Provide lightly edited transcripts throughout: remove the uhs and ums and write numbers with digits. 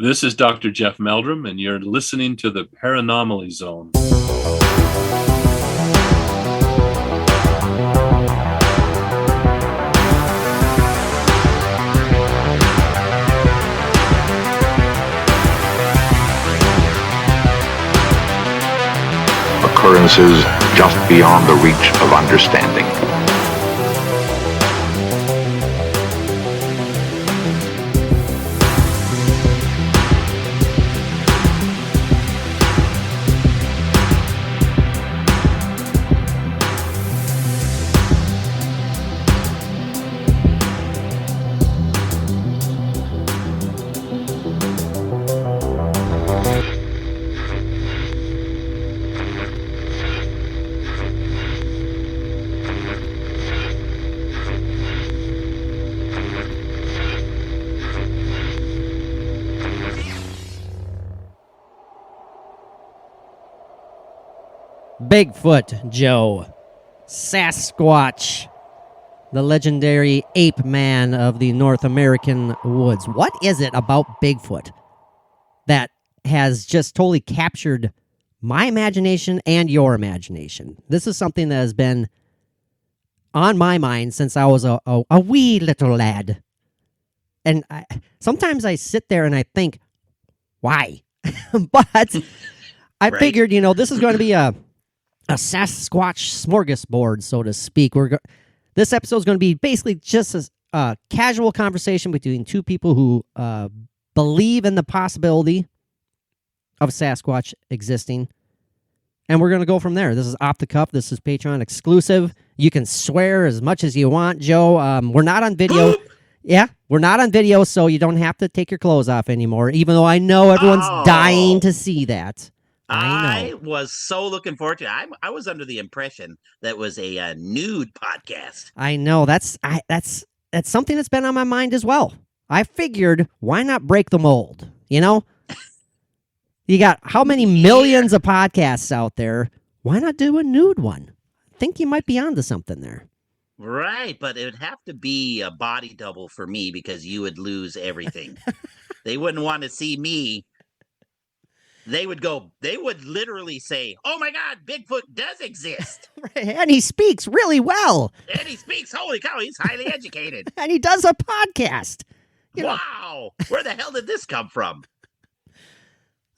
This is Dr. Jeff Meldrum, and you're listening to the Paranormally Zone. Occurrences just beyond the reach of understanding. Bigfoot Joe, Sasquatch, the legendary ape man of the North American woods. What is it about Bigfoot that has just totally captured my imagination and your imagination? This is something that has been on my mind since I was a wee little lad. And sometimes I sit there and I think, why? But I figured, this is going to be a Sasquatch smorgasbord, so to speak. This episode is going to be basically just a casual conversation between two people who believe in the possibility of Sasquatch existing. And we're going to go from there. This is off the cuff. This is Patreon exclusive. You can swear as much as you want, Joe. We're not on video. Yeah, we're not on video, so you don't have to take your clothes off anymore, even though I know everyone's dying to see that. I was so looking forward to it. I was under the impression that was a nude podcast. I know. That's something that's been on my mind as well. I figured, why not break the mold? You got how many millions of podcasts out there? Why not do a nude one? I think you might be onto something there. Right, but it would have to be a body double for me because you would lose everything. They wouldn't want to see me. They would literally say, "Oh my God, Bigfoot does exist." Right, and he speaks really well. And he speaks, holy cow, he's highly educated. And he does a podcast. Wow, where the hell did this come from?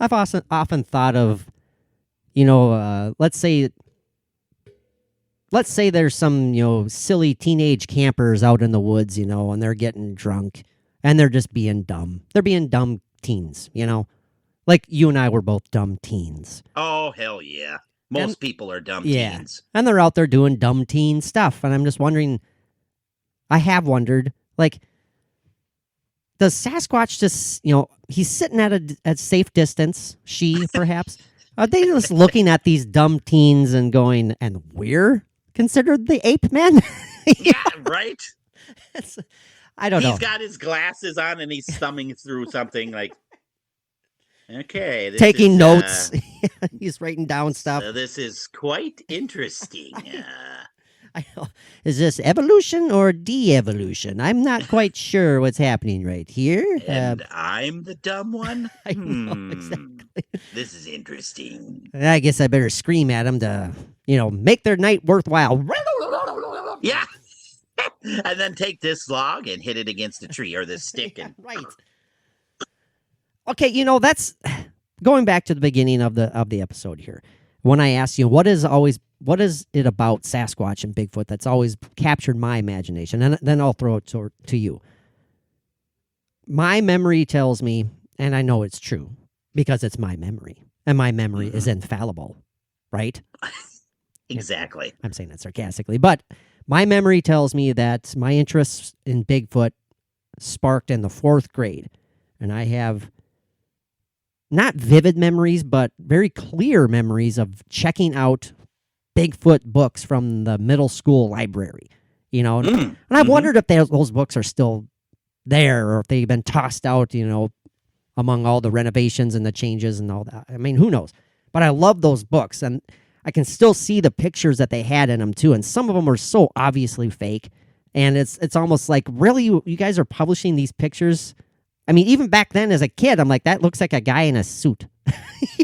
I've often thought of, let's say there's some, silly teenage campers out in the woods, and they're getting drunk and they're just being dumb. They're being dumb teens, Like you and I were both dumb teens. Oh, hell yeah. Most people are dumb teens. And they're out there doing dumb teen stuff. And I'm just wondering, I have wondered, does Sasquatch just, he's sitting at a safe distance, she perhaps, are they just looking at these dumb teens and going, and we're considered the ape men? Yeah, right? I don't know. He's got his glasses on and he's thumbing through something like, okay. Taking notes. He's writing down stuff. So this is quite interesting. I know. Is this evolution or de-evolution? I'm not quite sure what's happening right here. And I'm the dumb one? I know, exactly. This is interesting. I guess I better scream at them to, make their night worthwhile. Yeah. And then take this log and hit it against a tree or this stick. And right. Okay, that's going back to the beginning of the episode here. When I asked you, what is it about Sasquatch and Bigfoot that's always captured my imagination? And then I'll throw it to you. My memory tells me, and I know it's true, because it's my memory. And my memory is infallible, right? Exactly. I'm saying that sarcastically. But my memory tells me that my interest in Bigfoot sparked in the 4th grade. And I have not vivid memories, but very clear memories of checking out Bigfoot books from the middle school library, And I've wondered if those books are still there or if they've been tossed out, among all the renovations and the changes and all that. I mean, who knows? But I love those books, and I can still see the pictures that they had in them, too. And some of them are so obviously fake. And it's almost like, really, you guys are publishing these pictures I mean, even back then as a kid, I'm like, that looks like a guy in a suit.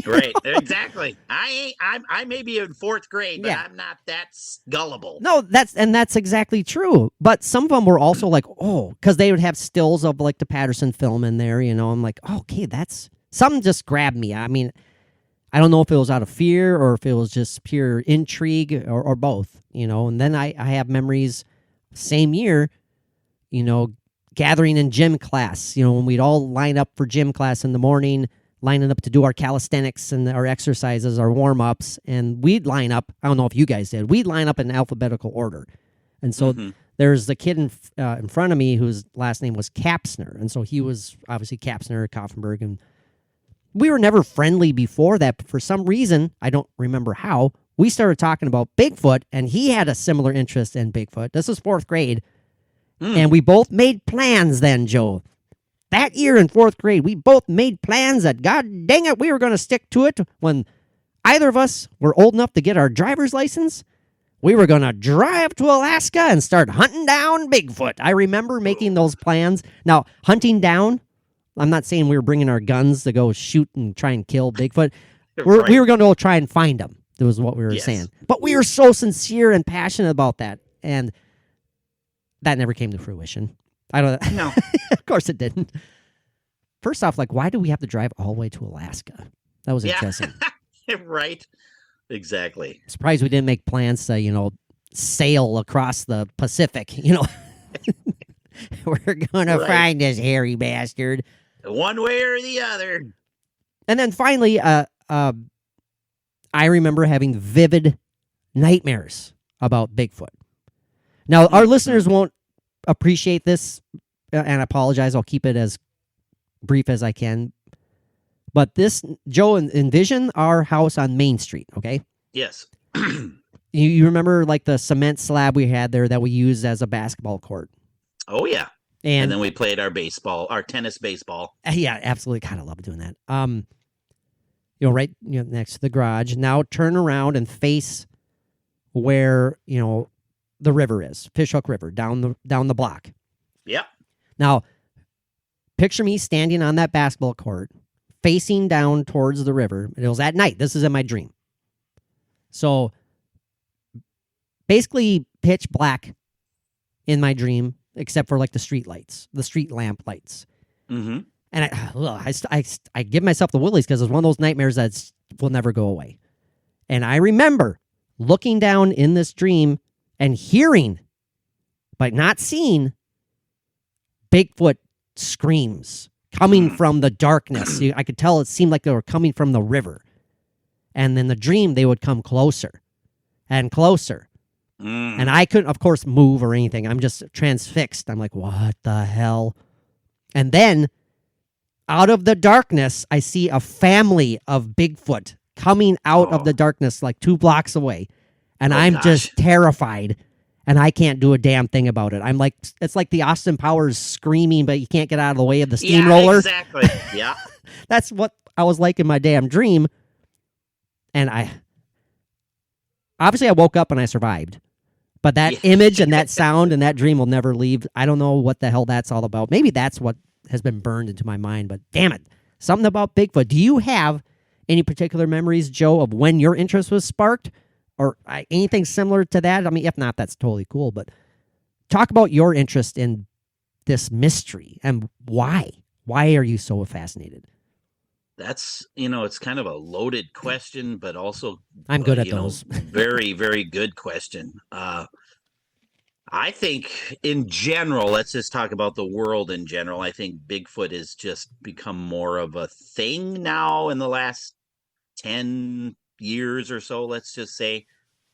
Right, exactly. I may be in fourth grade, but Yeah. I'm not that gullible. No, that's exactly true. But some of them were also like, oh, because they would have stills of like the Patterson film in there. I'm like, oh, okay, that's something just grabbed me. I mean, I don't know if it was out of fear or if it was just pure intrigue or both. And then I have memories, same year, gathering in gym class. When we'd all line up for gym class in the morning, lining up to do our calisthenics and our exercises, our warm-ups, and we'd line up. I don't know if you guys did. We'd line up in alphabetical order. And so there's the kid in front of me whose last name was Kapsner. And so he was obviously Kapsner, Kaufenberg. And we were never friendly before that. But for some reason, I don't remember how, we started talking about Bigfoot, and he had a similar interest in Bigfoot. This was fourth grade. And we both made plans then, Joe. That year in fourth grade, we both made plans that, God dang it, we were going to stick to it. When either of us were old enough to get our driver's license, we were going to drive to Alaska and start hunting down Bigfoot. I remember making those plans. Now, hunting down, I'm not saying we were bringing our guns to go shoot and try and kill Bigfoot. Right. We were going to go try and find him. That was what we were saying. But we were so sincere and passionate about that. And that never came to fruition. I don't know. No. Of course it didn't. First off, like, why do we have to drive all the way to Alaska? That was interesting. Right. Exactly. Surprised we didn't make plans to, sail across the Pacific. We're going to find this hairy bastard. One way or the other. And then finally, I remember having vivid nightmares about Bigfoot. Now, our listeners won't appreciate this, and I apologize. I'll keep it as brief as I can. But this, Joe, envision our house on Main Street, okay? Yes. You remember like the cement slab we had there that we used as a basketball court? Oh, yeah. And then we played our tennis baseball. Yeah, absolutely. Kind of love doing that. Right next to the garage. Now turn around and face where, the river is, Fishhook River, down the block. Yep. Now, picture me standing on that basketball court, facing down towards the river. It was at night. This is in my dream. So, basically pitch black in my dream, except for like the street lights, the street lamp lights. Mm-hmm. And I give myself the willies because it's one of those nightmares that will never go away. And I remember looking down in this dream and hearing, but not seeing, Bigfoot screams coming from the darkness. I could tell it seemed like they were coming from the river. And in the dream, they would come closer and closer. And I couldn't, of course, move or anything. I'm just transfixed. I'm like, what the hell? And then out of the darkness, I see a family of Bigfoot coming out of the darkness like 2 blocks away. And I'm just terrified, and I can't do a damn thing about it. I'm like, it's like the Austin Powers screaming, but you can't get out of the way of the steamroller. Yeah, exactly. Yeah. That's what I was like in my damn dream. And obviously I woke up and I survived. But that image and that sound and that dream will never leave. I don't know what the hell that's all about. Maybe that's what has been burned into my mind, but damn it. Something about Bigfoot. Do you have any particular memories, Joe, of when your interest was sparked? Or anything similar to that? I mean, if not, that's totally cool. But talk about your interest in this mystery and why. Why are you so fascinated? That's, it's kind of a loaded question, but also I'm good at those. Very, very good question. I think in general, let's just talk about the world in general. I think Bigfoot has just become more of a thing now in the last 10 years or so, let's just say.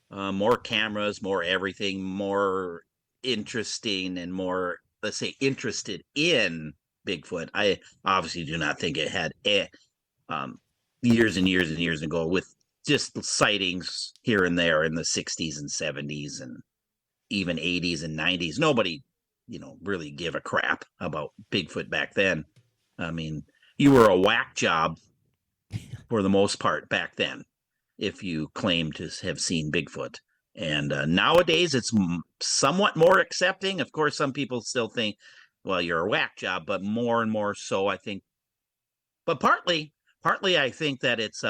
More cameras, more everything, more interesting and more, let's say, interested in Bigfoot. I obviously do not think it had years and years and years ago, with just sightings here and there in the 60s and 70s and even 80s and 90s. Nobody, really give a crap about Bigfoot back then. I mean, you were a whack job for the most part back then if you claim to have seen Bigfoot. And nowadays it's somewhat more accepting. Of course, some people still think, well, you're a whack job, but more and more so, I think. But partly, I think that it's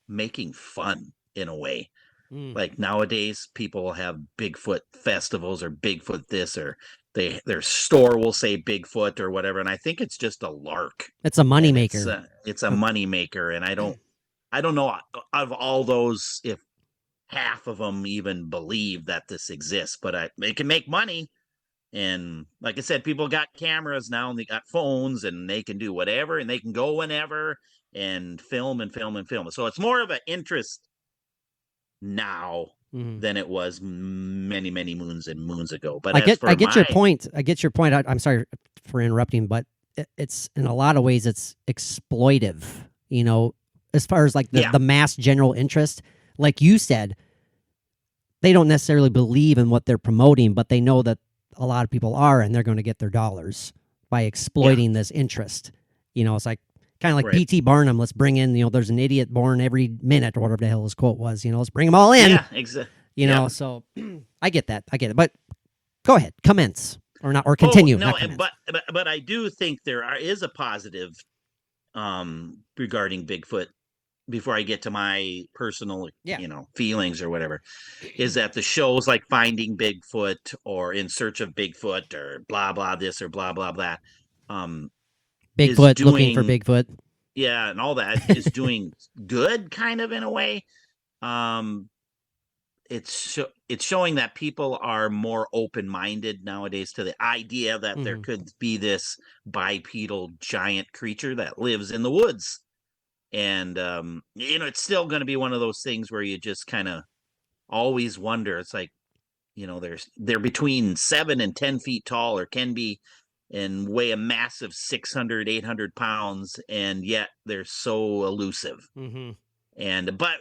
making fun in a way. Like nowadays, people have Bigfoot festivals or Bigfoot this, or their store will say Bigfoot or whatever, and I think it's just a lark. It's a moneymaker. It's a money maker, and I don't know of all those if half of them even believe that this exists, but they can make money. And like I said, people got cameras now and they got phones and they can do whatever and they can go whenever and film and film and film. So it's more of an interest now than it was many, many moons and moons ago. But I get your point. I get your point. I'm sorry for interrupting, but it's in a lot of ways it's exploitive, you know, as far as like the mass general interest. Like you said, they don't necessarily believe in what they're promoting, but they know that a lot of people are, and they're going to get their dollars by exploiting this interest. You know, it's like kind of like P.T. Barnum. Let's bring in, you know, there's an idiot born every minute or whatever the hell his quote was. You know, let's bring them all in. Yeah, exactly. You know, so I get that. But go ahead, commence or not, or continue. No, but I do think there is a positive regarding Bigfoot. Before I get to my personal, you know, feelings or whatever, is that the shows like Finding Bigfoot or In Search of Bigfoot or blah, blah, this or blah, blah, that. Bigfoot, looking for Bigfoot. Yeah, and all that is doing good kind of in a way. It's showing that people are more open-minded nowadays to the idea that there could be this bipedal giant creature that lives in the woods. And, you know, it's still going to be one of those things where you just kind of always wonder. It's like, you know, they're between 7 and 10 feet tall or can be and weigh a massive 600, 800 pounds. And yet they're so elusive. But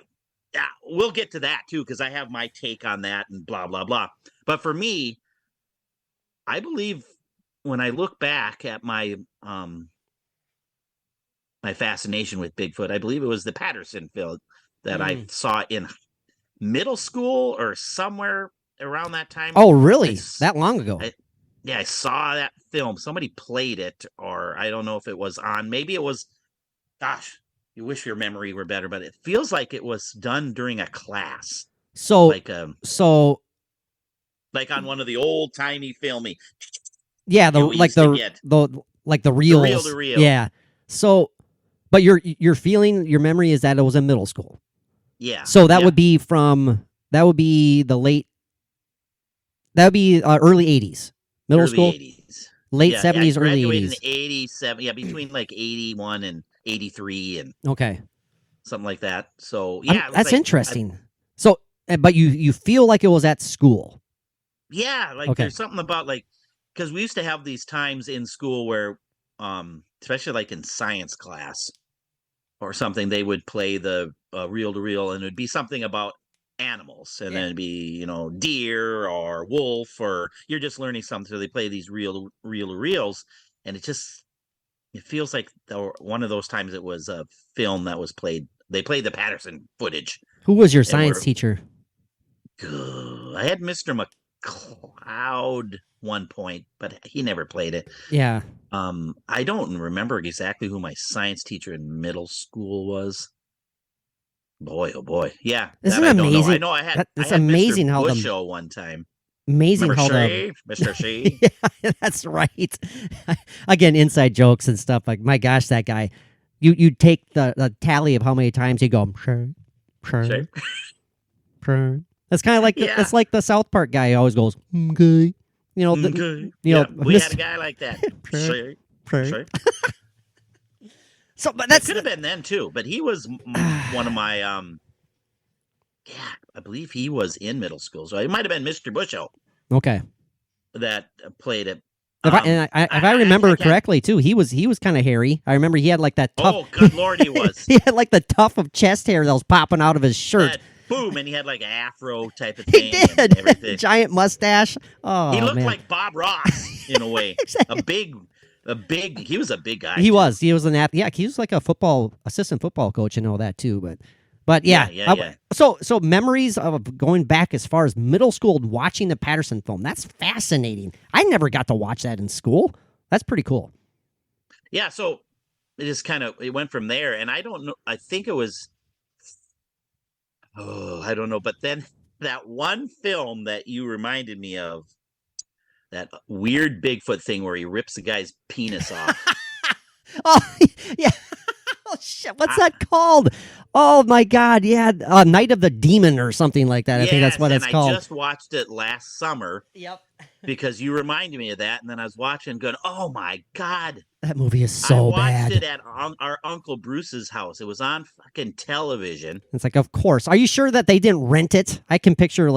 we'll get to that, too, because I have my take on that and blah, blah, blah. But for me, I believe when I look back at my fascination with Bigfoot, I believe it was the Patterson film that I saw in middle school or somewhere around that time. Oh, really? That long ago? I saw that film. Somebody played it, or I don't know if it was on. Maybe it was, gosh, you wish your memory were better, but it feels like it was done during a class. So, like on one of the old timey filmy. Yeah, the reels. Reel to reel. Yeah. So, but your feeling, your memory is that it was in middle school. Yeah. So that would be early 80s. Middle school? 80s. Late 70s, early 80s. I graduated in 87. Yeah, between like 81 and 83 and something like that. So, yeah. That's interesting. But you feel like it was at school. Yeah, like there's something about like, because we used to have these times in school where, especially like in science class or something, they would play the reel to reel, and it'd be something about animals, and then it'd be, you know, deer or wolf, or you're just learning something. So they play these reel to reels, and it feels like one of those times it was a film that was played. They played the Patterson footage. Who was your science teacher? I had Mr. McLeod one point, but he never played it. Yeah. I don't remember exactly who my science teacher in middle school was. Boy, oh boy. Yeah. Isn't it amazing? I know I had amazing Mr. how Busho one time. Amazing Remember how Mr. C? Yeah, that's right. Again, inside jokes and stuff. Like, my gosh, that guy. You take the tally of how many times you go, sure. That's kind of like it's like the South Park guy always goes, okay. You know, we had a guy like that. Sure. So, but that could have been then too. But he was one of my I believe he was in middle school, so it might have been Mr. Busho. Okay. That played it. If I remember correctly too, he was kind of hairy. I remember he had like that tough. Oh, good Lord, he was. He had like the tuft of chest hair that was popping out of his shirt. Boom, and he had like an afro type of thing. He did. And everything. Giant mustache. Oh, he looked man. like Bob Ross in a way. Exactly. He was a big guy. He was an athlete. Yeah, he was like a assistant football coach and all that too. But But yeah, Yeah. So memories of going back as far as middle school and watching the Patterson film. That's fascinating. I never got to watch that in school. That's pretty cool. Yeah, so it went from there, and I don't know. I think it was, I don't know. But then that one film that you reminded me of, that weird Bigfoot thing where he rips the guy's penis off. Oh yeah. Oh shit! What's that called? Oh my god! Yeah, Night of the Demon or something like that. I think that's what it's called. I just watched it last summer. Yep. Because you reminded me of that, and then I was watching, going, "Oh my god, that movie is so bad." I watched it at our Uncle Bruce's house. It was on fucking television. It's like, of course. Are you sure that they didn't rent it? I can picture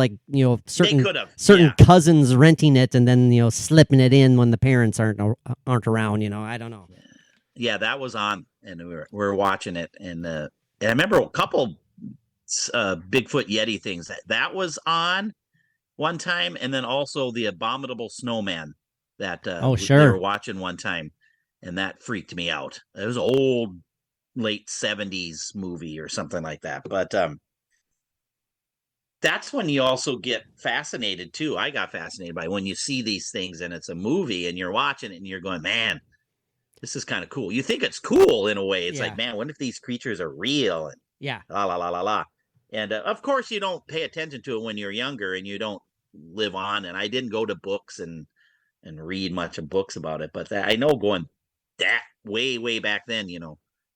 certain cousins renting it and then slipping it in when the parents aren't around. I don't know. Yeah, that was on, and we were watching it, and I remember a couple Bigfoot Yeti things that was on one time, and then also the Abominable Snowman that they were watching one time, and that freaked me out. It was an old late 70s movie or something like that, but that's when you also get fascinated too. I got fascinated by when you see these things and it's a movie and you're watching it and you're going, man, this is kind of cool. You think it's cool in a way. It's like, man, what if these creatures are real? And la la la la la. And of course, you don't pay attention to it when you're younger, and you don't live on. And I didn't go to books and read much of books about it, but I know going that way back then,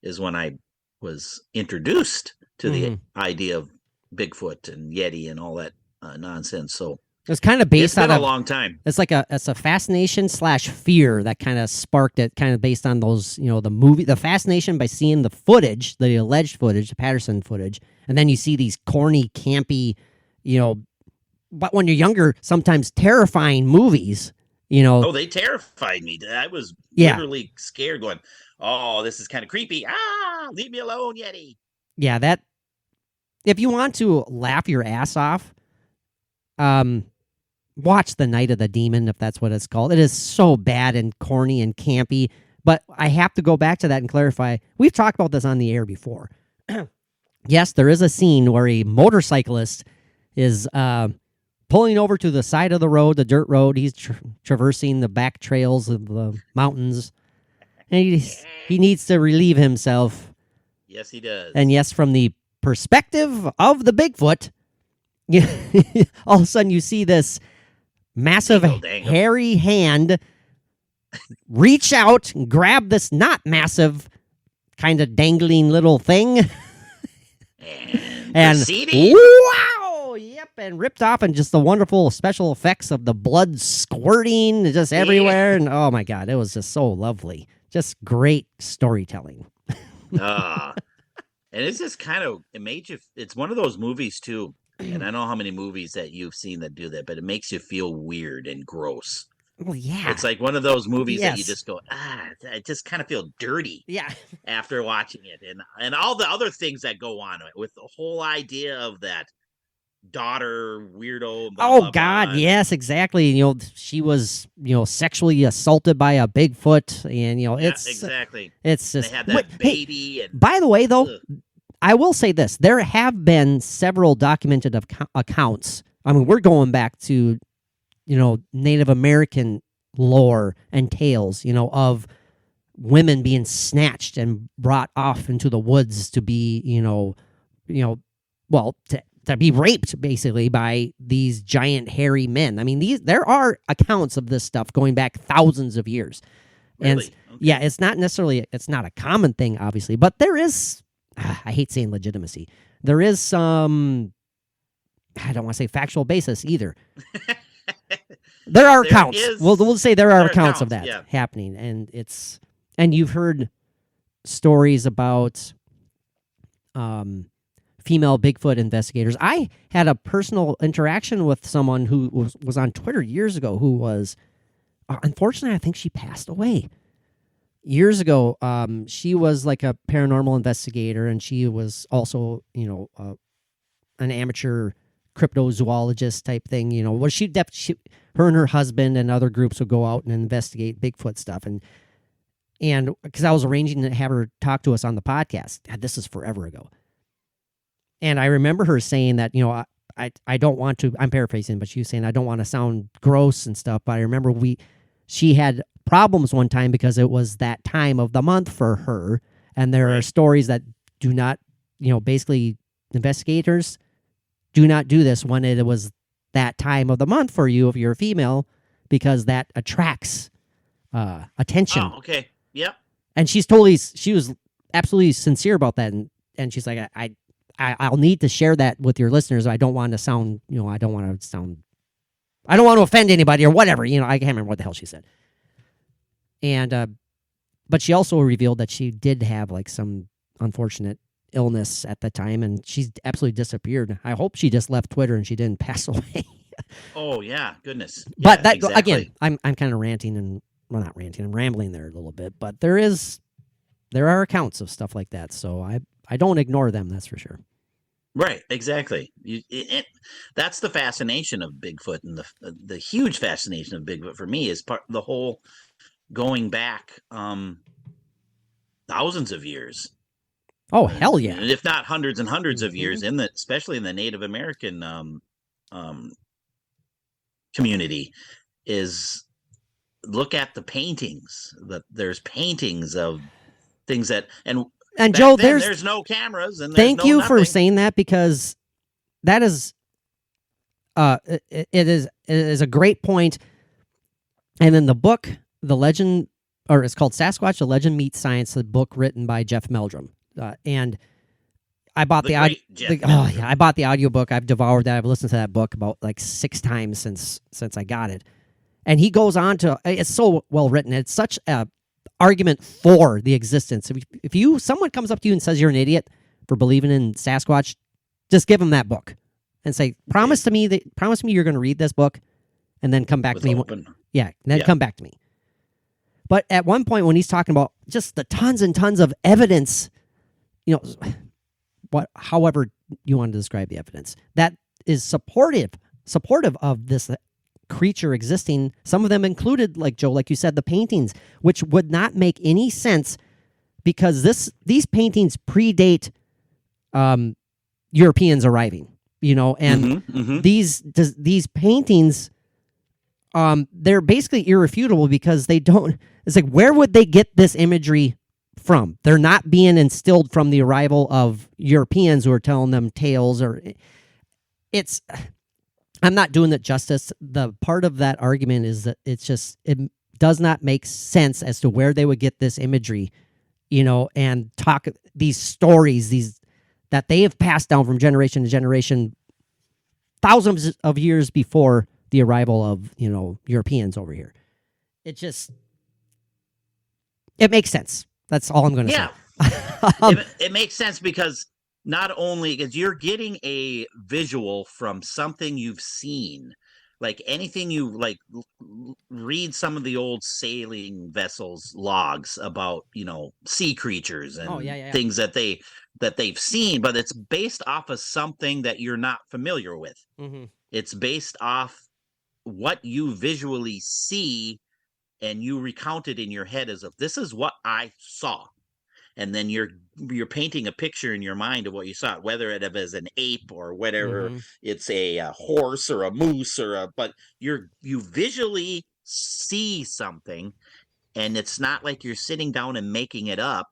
is when I was introduced to the idea of Bigfoot and Yeti and all that nonsense. So it's kind of based on a long time. It's like it's a fascination / fear that kind of sparked it, kind of based on those, the fascination by seeing the footage, the alleged footage, the Patterson footage, and then you see these corny, campy, but when you're younger, sometimes terrifying movies. Oh, they terrified me. I was literally scared, going, "Oh, this is kind of creepy. Ah, leave me alone, Yeti." Yeah, that. If you want to laugh your ass off, watch The Night of the Demon, if that's what it's called. It is so bad and corny and campy, but I have to go back to that and clarify. We've talked about this on the air before. Yes, there is a scene where a motorcyclist is pulling over to the side of the road, the dirt road. He's traversing the back trails of the mountains, and he needs to relieve himself. Yes, he does. And yes, from the perspective of the Bigfoot, all of a sudden you see this massive hairy hand reach out and grab this not massive kind of dangling little thing and wow, yep, and ripped off, and just the wonderful special effects of the blood squirting just everywhere. And oh my god, it was just so lovely. Just great storytelling. And it's just it's one of those movies too. And I don't know how many movies that you've seen that do that, but it makes you feel weird and gross. Well, yeah. It's like one of those movies that you just go, I just kind of feel dirty. Yeah. After watching it, and all the other things that go on with the whole idea of that daughter weirdo. Oh God, yes, exactly. She was, sexually assaulted by a Bigfoot, and it's exactly. It's just they had that baby. And by the way, though. I will say this. There have been several documented accounts. I mean, we're going back to, Native American lore and tales, of women being snatched and brought off into the woods to be, to be raped, basically, by these giant hairy men. I mean, there are accounts of this stuff going back thousands of years. Really? And okay. Yeah, it's not a common thing, obviously, but there is... I hate saying legitimacy. There is some, I don't want to say factual basis either. There are accounts. We'll say there are accounts of that happening, and you've heard stories about female Bigfoot investigators. I had a personal interaction with someone who was on Twitter years ago who was, unfortunately, I think she passed away. Years ago, she was like a paranormal investigator, and she was also, an amateur cryptozoologist type thing. Well, her and her husband and other groups would go out and investigate Bigfoot stuff, and because I was arranging to have her talk to us on the podcast. God, this is forever ago. And I remember her saying that, I don't want to, I'm paraphrasing, but she was saying, I don't want to sound gross and stuff. But I remember she had problems one time because it was that time of the month for her. And there are stories that do not, basically investigators do not do this when it was that time of the month for you if you're a female, because that attracts attention. Oh, okay. Yep. And she was absolutely sincere about that. And she's like, I'll need to share that with your listeners. I don't want to sound, I don't want to offend anybody or whatever. I can't remember what the hell she said. And, but she also revealed that she did have like some unfortunate illness at the time, and she's absolutely disappeared. I hope she just left Twitter and she didn't pass away. Oh yeah, goodness. But that exactly. again, I'm kind of ranting and not ranting. I'm rambling there a little bit, but there are accounts of stuff like that, so I don't ignore them. That's for sure. Right, exactly. That's the fascination of Bigfoot, and the huge fascination of Bigfoot for me is the whole going back thousands of years. Oh hell yeah! If not hundreds and hundreds of years, especially in the Native American community, is look at the paintings. There's paintings of things that and Joe, there's no cameras, and thank you nothing. for saying that, because that is it is a great point. And in the book, The Legend, or it's called Sasquatch: The Legend Meets Science, the book written by Jeff Meldrum, and I bought I bought the audiobook. I've devoured that. I've listened to that book about like 6 times since I got it. And he goes on to, it's so well written. It's such a argument for the existence. If someone comes up to you and says you're an idiot for believing in Sasquatch, just give them that book and say, promise me you're going to read this book and then come back to me. Come back to me. But at one point when he's talking about just the tons and tons of evidence, however you want to describe the evidence, that is supportive of this creature existing. Some of them included, like Joe, like you said, the paintings, which would not make any sense because these paintings predate Europeans arriving, and these paintings, they're basically irrefutable because they don't. It's like, where would they get this imagery from? They're not being instilled from the arrival of Europeans who are telling them tales, or it's. I'm not doing it justice. The part of that argument is that it does not make sense as to where they would get this imagery, and talk these stories, that they have passed down from generation to generation, thousands of years before the arrival of, Europeans over here. It makes sense. That's all I'm going to say. It makes sense because not only because you're getting a visual from something you've seen, like anything you like, read some of the old sailing vessels logs about, sea creatures and things that they've seen, but it's based off of something that you're not familiar with. Mm-hmm. It's based off what you visually see, and you recount it in your head as if this is what I saw. And then you're painting a picture in your mind of what you saw, whether it was an ape or whatever, it's a horse or a moose but you visually see something, and it's not like you're sitting down and making it up.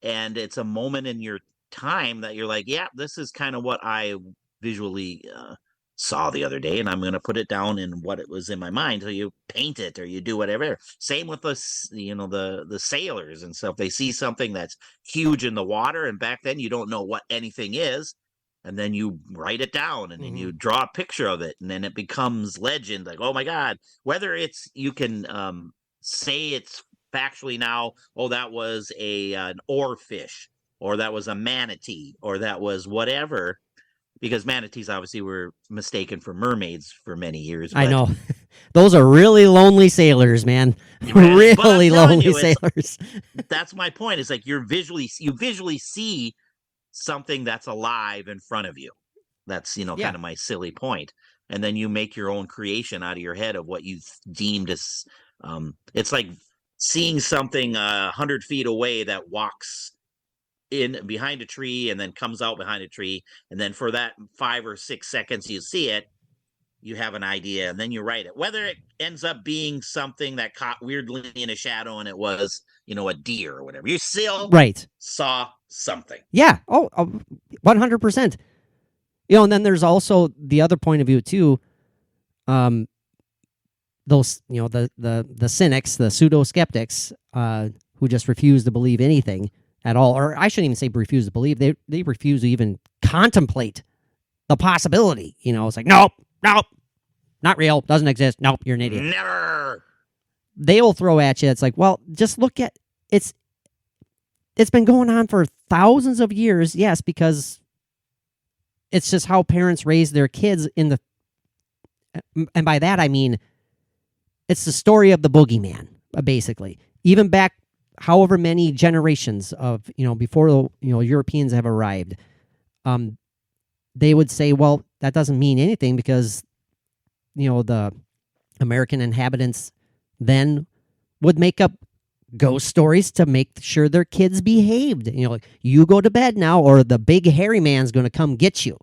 And it's a moment in your time that you're like, yeah, this is kind of what I visually saw the other day, and I'm going to put it down in what it was in my mind. So you paint it or you do whatever. Same with the sailors and stuff. They see something that's huge in the water, and back then you don't know what anything is, and then you write it down, and then you draw a picture of it, and then it becomes legend. Like, oh my God, whether it's, you can say it's factually now, oh, that was an oarfish, or that was a manatee, or that was whatever. Because manatees obviously were mistaken for mermaids for many years. I know. Those are really lonely sailors, man. Really lonely sailors. That's my point. It's like you visually see something that's alive in front of you. That's, kind of my silly point. And then you make your own creation out of your head of what you deemed as, it's like seeing something 100 feet away that walks in behind a tree and then comes out behind a tree, and then for that 5 or 6 seconds you see it, you have an idea, and then you write it. Whether it ends up being something that caught weirdly in a shadow and it was, a deer or whatever, you still Right. saw something. Yeah. Oh, 100%. And then there's also the other point of view too. Those, the cynics, the pseudo skeptics, who just refuse to believe anything at all, or I shouldn't even say refuse to believe. They refuse to even contemplate the possibility. It's like, nope, not real, doesn't exist. Nope, you're an idiot. Never. They will throw at you. It's like, well, just look at it's been going on for thousands of years. Yes, because it's just how parents raise their kids and by that I mean it's the story of the boogeyman, basically. Even back however many generations of, before Europeans have arrived, they would say, well, that doesn't mean anything because, the American inhabitants then would make up ghost stories to make sure their kids behaved. Like, you go to bed now or the big hairy man's going to come get you.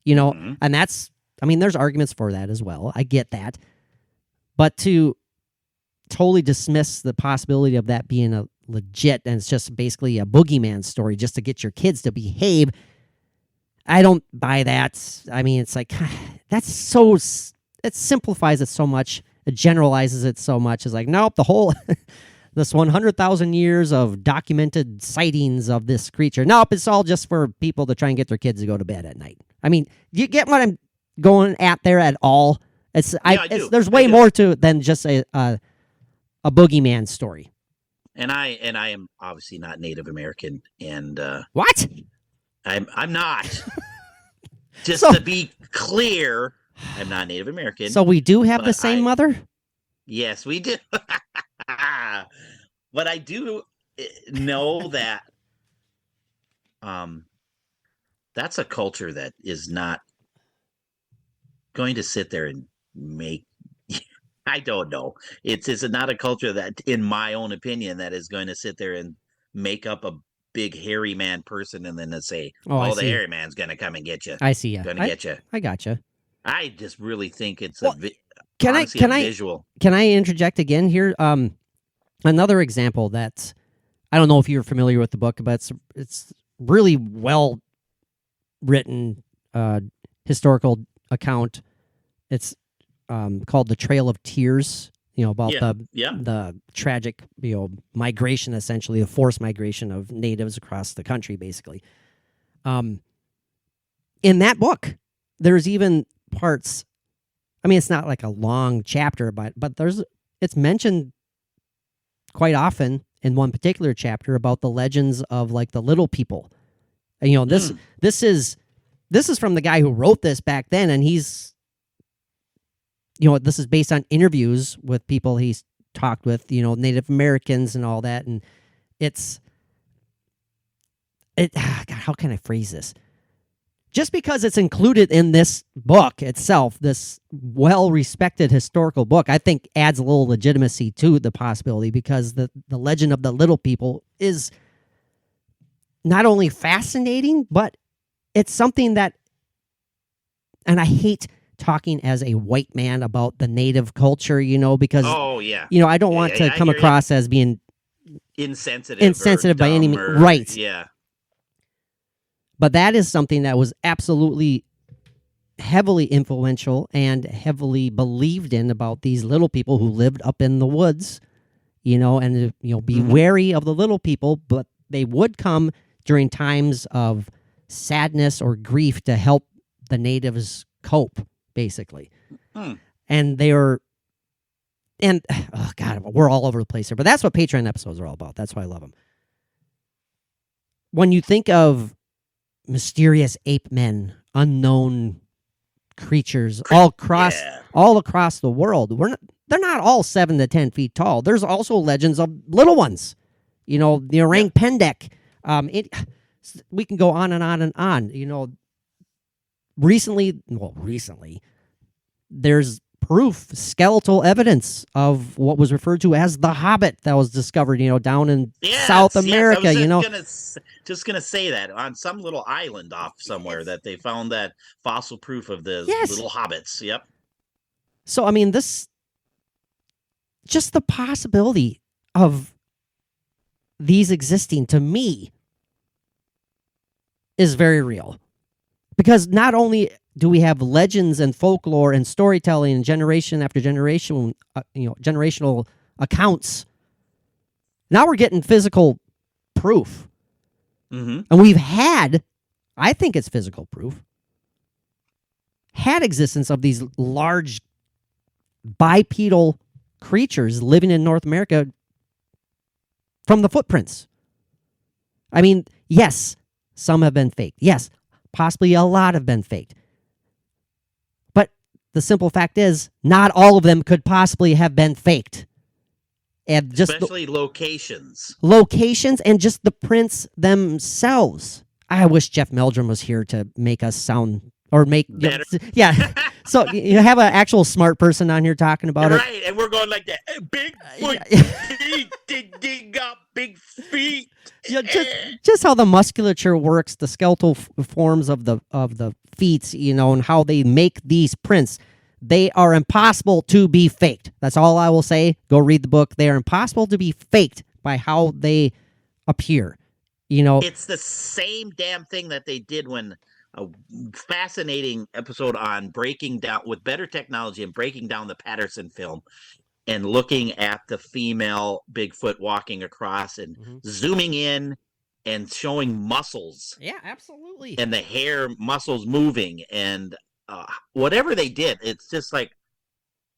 And that's, there's arguments for that as well. I get that. But to totally dismiss the possibility of that being a legit, and it's just basically a boogeyman story just to get your kids to behave, I don't buy that. It's like, that's so, it simplifies it so much. It generalizes it so much. It's like, nope, the whole, this 100,000 years of documented sightings of this creature. Nope, it's all just for people to try and get their kids to go to bed at night. Do you get what I'm going at there at all? I do. There's way more to it than just a boogeyman story. And I am obviously not Native American, and what? I'm not. Just to be clear, I'm not Native American. So we do have the same mother? Yes, we do. But I do know that that's a culture that is not going to sit there and make. I don't know. It's not a culture that, in my own opinion, that is going to sit there and make up a big hairy man person and then to say, the hairy man's going to come and get you. I see you. Going to get you. I gotcha. I just really think it's honestly, a visual. Can I interject again here? Another example that I don't know if you're familiar with the book, but it's really well written historical account. It's called The Trail of Tears. About the tragic migration, essentially the forced migration of natives across the country, basically. In that book, there's even parts. It's not like a long chapter, but it's mentioned quite often in one particular chapter about the legends of like the little people. And, this is from the guy who wrote this back then, and he's, this is based on interviews with people he's talked with, Native Americans and all that, and God, how can I phrase this? Just because it's included in this book itself, this well-respected historical book, I think adds a little legitimacy to the possibility, because the legend of the little people is not only fascinating, but it's something that, and I hate talking as a white man about the native culture, because, I don't want to come across as being insensitive by any means. Right. Yeah. But that is something that was absolutely heavily influential and heavily believed in about these little people who lived up in the woods, and, be wary of the little people, but they would come during times of sadness or grief to help the natives cope, basically. And they were, and, oh God, we're all over the place here, but that's what Patreon episodes are all about. That's why I love them. When you think of mysterious ape men, unknown creatures all across the world, they're not all 7 to 10 feet tall. There's also legends of little ones, the orang pendek. We can go on and on and on. Recently, there's proof, skeletal evidence of what was referred to as the Hobbit that was discovered, down in South America. I was just gonna say that on some little island off somewhere that they found that fossil proof of the little hobbits. Yep. So I mean, just the possibility of these existing to me is very real, because not only do we have legends and folklore and storytelling and generation after generation, generational accounts, now we're getting physical proof. Mm-hmm. And we've had, I think it's physical proof, had existence of these large bipedal creatures living in North America from the footprints. I mean, yes, some have been faked. Yes, possibly a lot have been faked. But the simple fact is, not all of them could possibly have been faked. And just especially locations and just the prints themselves. I wish Jeff Meldrum was here to make us sound or make better. Yeah. So you have an actual smart person on here talking about it, right? And we're going like that. Big feet, dig up, big feet. Yeah, just how the musculature works, the skeletal forms of the feet, and how they make these prints. They are impossible to be faked. That's all I will say. Go read the book. They are impossible to be faked by how they appear. It's the same damn thing that they did when a fascinating episode on breaking down with better technology and breaking down the Patterson film and looking at the female Bigfoot walking across and zooming in and showing muscles. Yeah, absolutely. And the hair muscles moving and whatever they did, it's just like,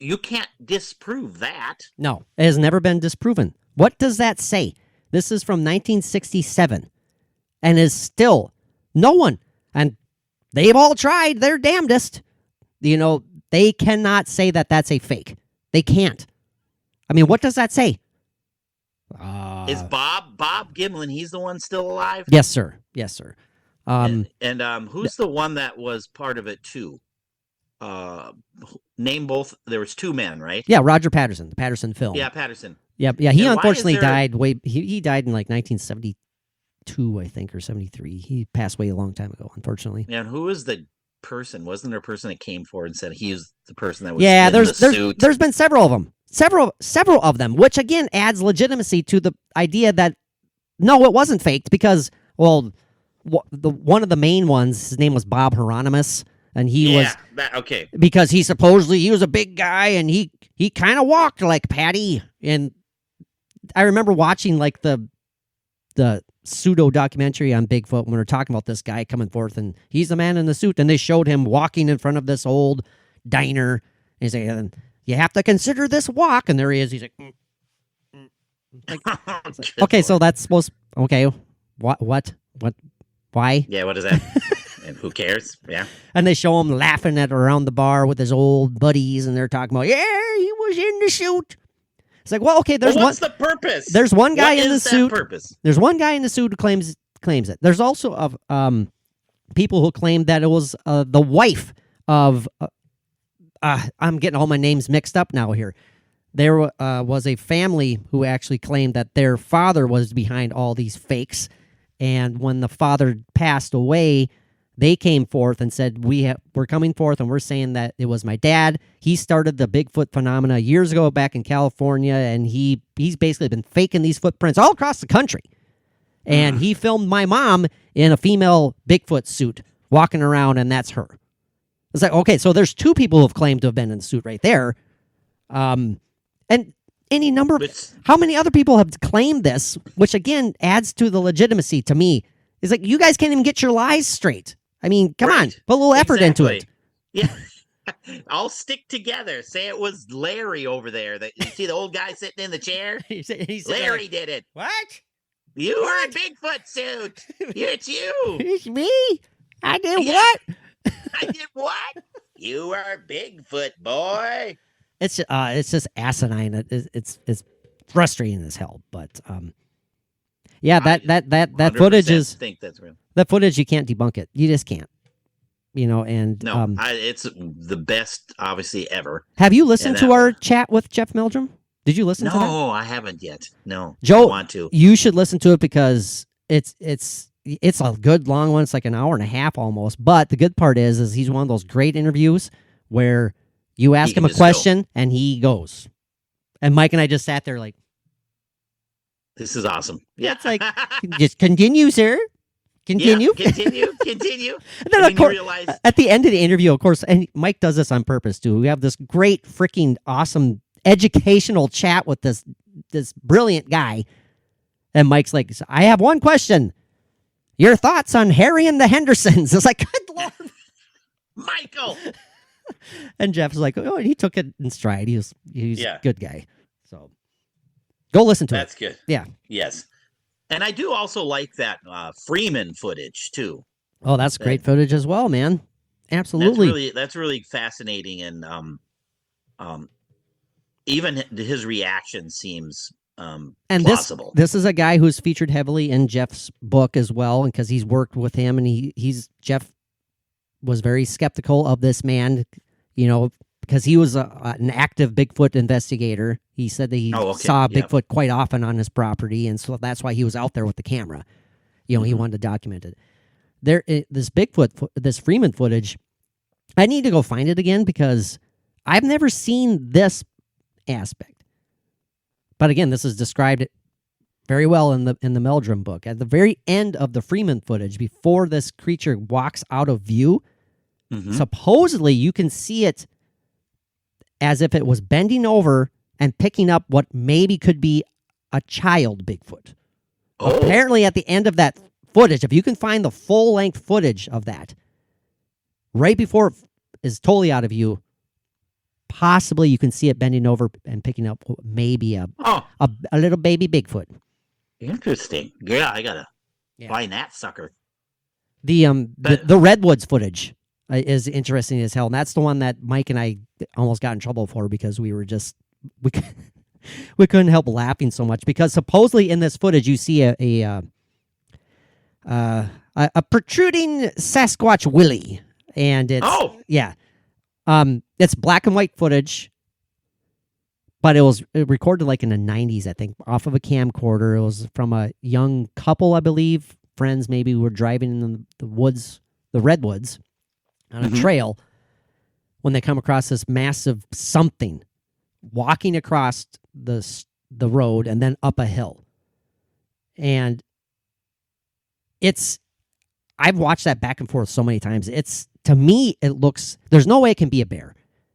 you can't disprove that. No, it has never been disproven. What does that say? This is from 1967 and is still no one, and they've all tried their damnedest. They cannot say that that's a fake. They can't. I mean, what does that say? Is Bob Gimlin, he's the one still alive? Yes, sir. Yes, sir. And who's the one that was part of it too? Name both. There was two men, right? Yeah, Roger Patterson, the Patterson film. Yeah, Patterson. Yeah. He And unfortunately died he died in like 1972, I think, or 73. He passed away a long time ago, unfortunately. And who was the person? Wasn't there a person that came forward and said he was the person that was in the suit? There's been several of them. Several of them, which again adds legitimacy to the idea that no, it wasn't faked, because one of the main ones, his name was Bob Hieronymus, and he was okay, because he was a big guy and he kind of walked like Patty. And I remember watching like the pseudo documentary on Bigfoot when we were talking about this guy coming forth, and he's the man in the suit, and they showed him walking in front of this old diner, and he's like, you have to consider this walk, and there he is. He's like, okay, so that's supposed. Okay, what, why? Yeah, what is that? And who cares? Yeah. And they show him laughing around the bar with his old buddies, and they're talking about, yeah, he was in the suit. It's like, well, okay, what's the purpose? There's one guy in the suit. Purpose? There's one guy in the suit who claims it. There's also people who claim that it was the wife of. I'm getting all my names mixed up now here. There was a family who actually claimed that their father was behind all these fakes, and when the father passed away, they came forth and said, we're coming forth and we're saying that it was my dad. He started the Bigfoot phenomena years ago back in California, and he's basically been faking these footprints all across the country. And he filmed my mom in a female Bigfoot suit walking around, and that's her. It's like, okay, so there's two people who have claimed to have been in the suit right there. And any number of... How many other people have claimed this, which again adds to the legitimacy to me. It's like, you guys can't even get your lies straight. I mean, come on, put a little effort into it. Yeah. I'll stick together. Say it was Larry over there. You see the old guy sitting in the chair? Larry did it. What? You were in Bigfoot suit. It's you. It's me. I did what? I did what? You are Bigfoot, boy. It's just asinine. It's frustrating as hell. But yeah, that footage is. Think that's real. That footage, you can't debunk it. You just can't. And No, it's the best, obviously, ever. have you listened And to that our one- chat with Jeff Meldrum? Did you listen to that? No, I haven't yet. No, Joe, I want to. you should listen to it because it's a good long one. It's like an hour and a half almost. But the good part is he's one of those great interviews where you ask can him a just go. question and he goes. And Mike and I just sat there like, This is awesome. Yeah, it's like, just continue, sir. Continue. Yeah, continue. And then, And of then you course, realize at the end of the interview, of course, and Mike does this on purpose too. We have this great, freaking awesome educational chat with this brilliant guy. And Mike's like, I have one question. Your thoughts on Harry and the Hendersons? It's like, good Lord. Michael. And Jeff's like, oh, he took it in stride. He's Yeah. a good guy. So go listen to That's it. good. Yeah. Yes. And I do also like that Freeman footage too. Oh, that's great footage as well, man. Absolutely. That's really fascinating, and even his reaction seems And plausible. this is a guy who's featured heavily in Jeff's book as well, and because he's worked with him, and Jeff was very skeptical of this man, because he was an active Bigfoot investigator. He said that he saw Bigfoot quite often on his property, and so that's why he was out there with the camera. He wanted to document it. This this Freeman footage, I need to go find it again because I've never seen this aspect. But again, this is described very well in the Meldrum book. At the very end of the Freeman footage, before this creature walks out of view, supposedly you can see it as if it was bending over and picking up what maybe could be a child Bigfoot. Oh. Apparently, at the end of that footage, if you can find the full-length footage of that, right before it is totally out of view, possibly you can see it bending over and picking up maybe a little baby Bigfoot. Interesting. Yeah, I gotta find that sucker. The Redwoods footage is interesting as hell, and that's the one that Mike and I almost got in trouble for because we couldn't help laughing so much because supposedly in this footage you see a protruding Sasquatch willy, and it's black and white footage, but it was recorded like in the 90s, I think, off of a camcorder. It was from a young couple, I believe, friends maybe who were driving in the woods, the redwoods, on a trail when they come across this massive something walking across the road and then up a hill. And I've watched that back and forth so many times. To me, it looks, there's no way it can be a bear.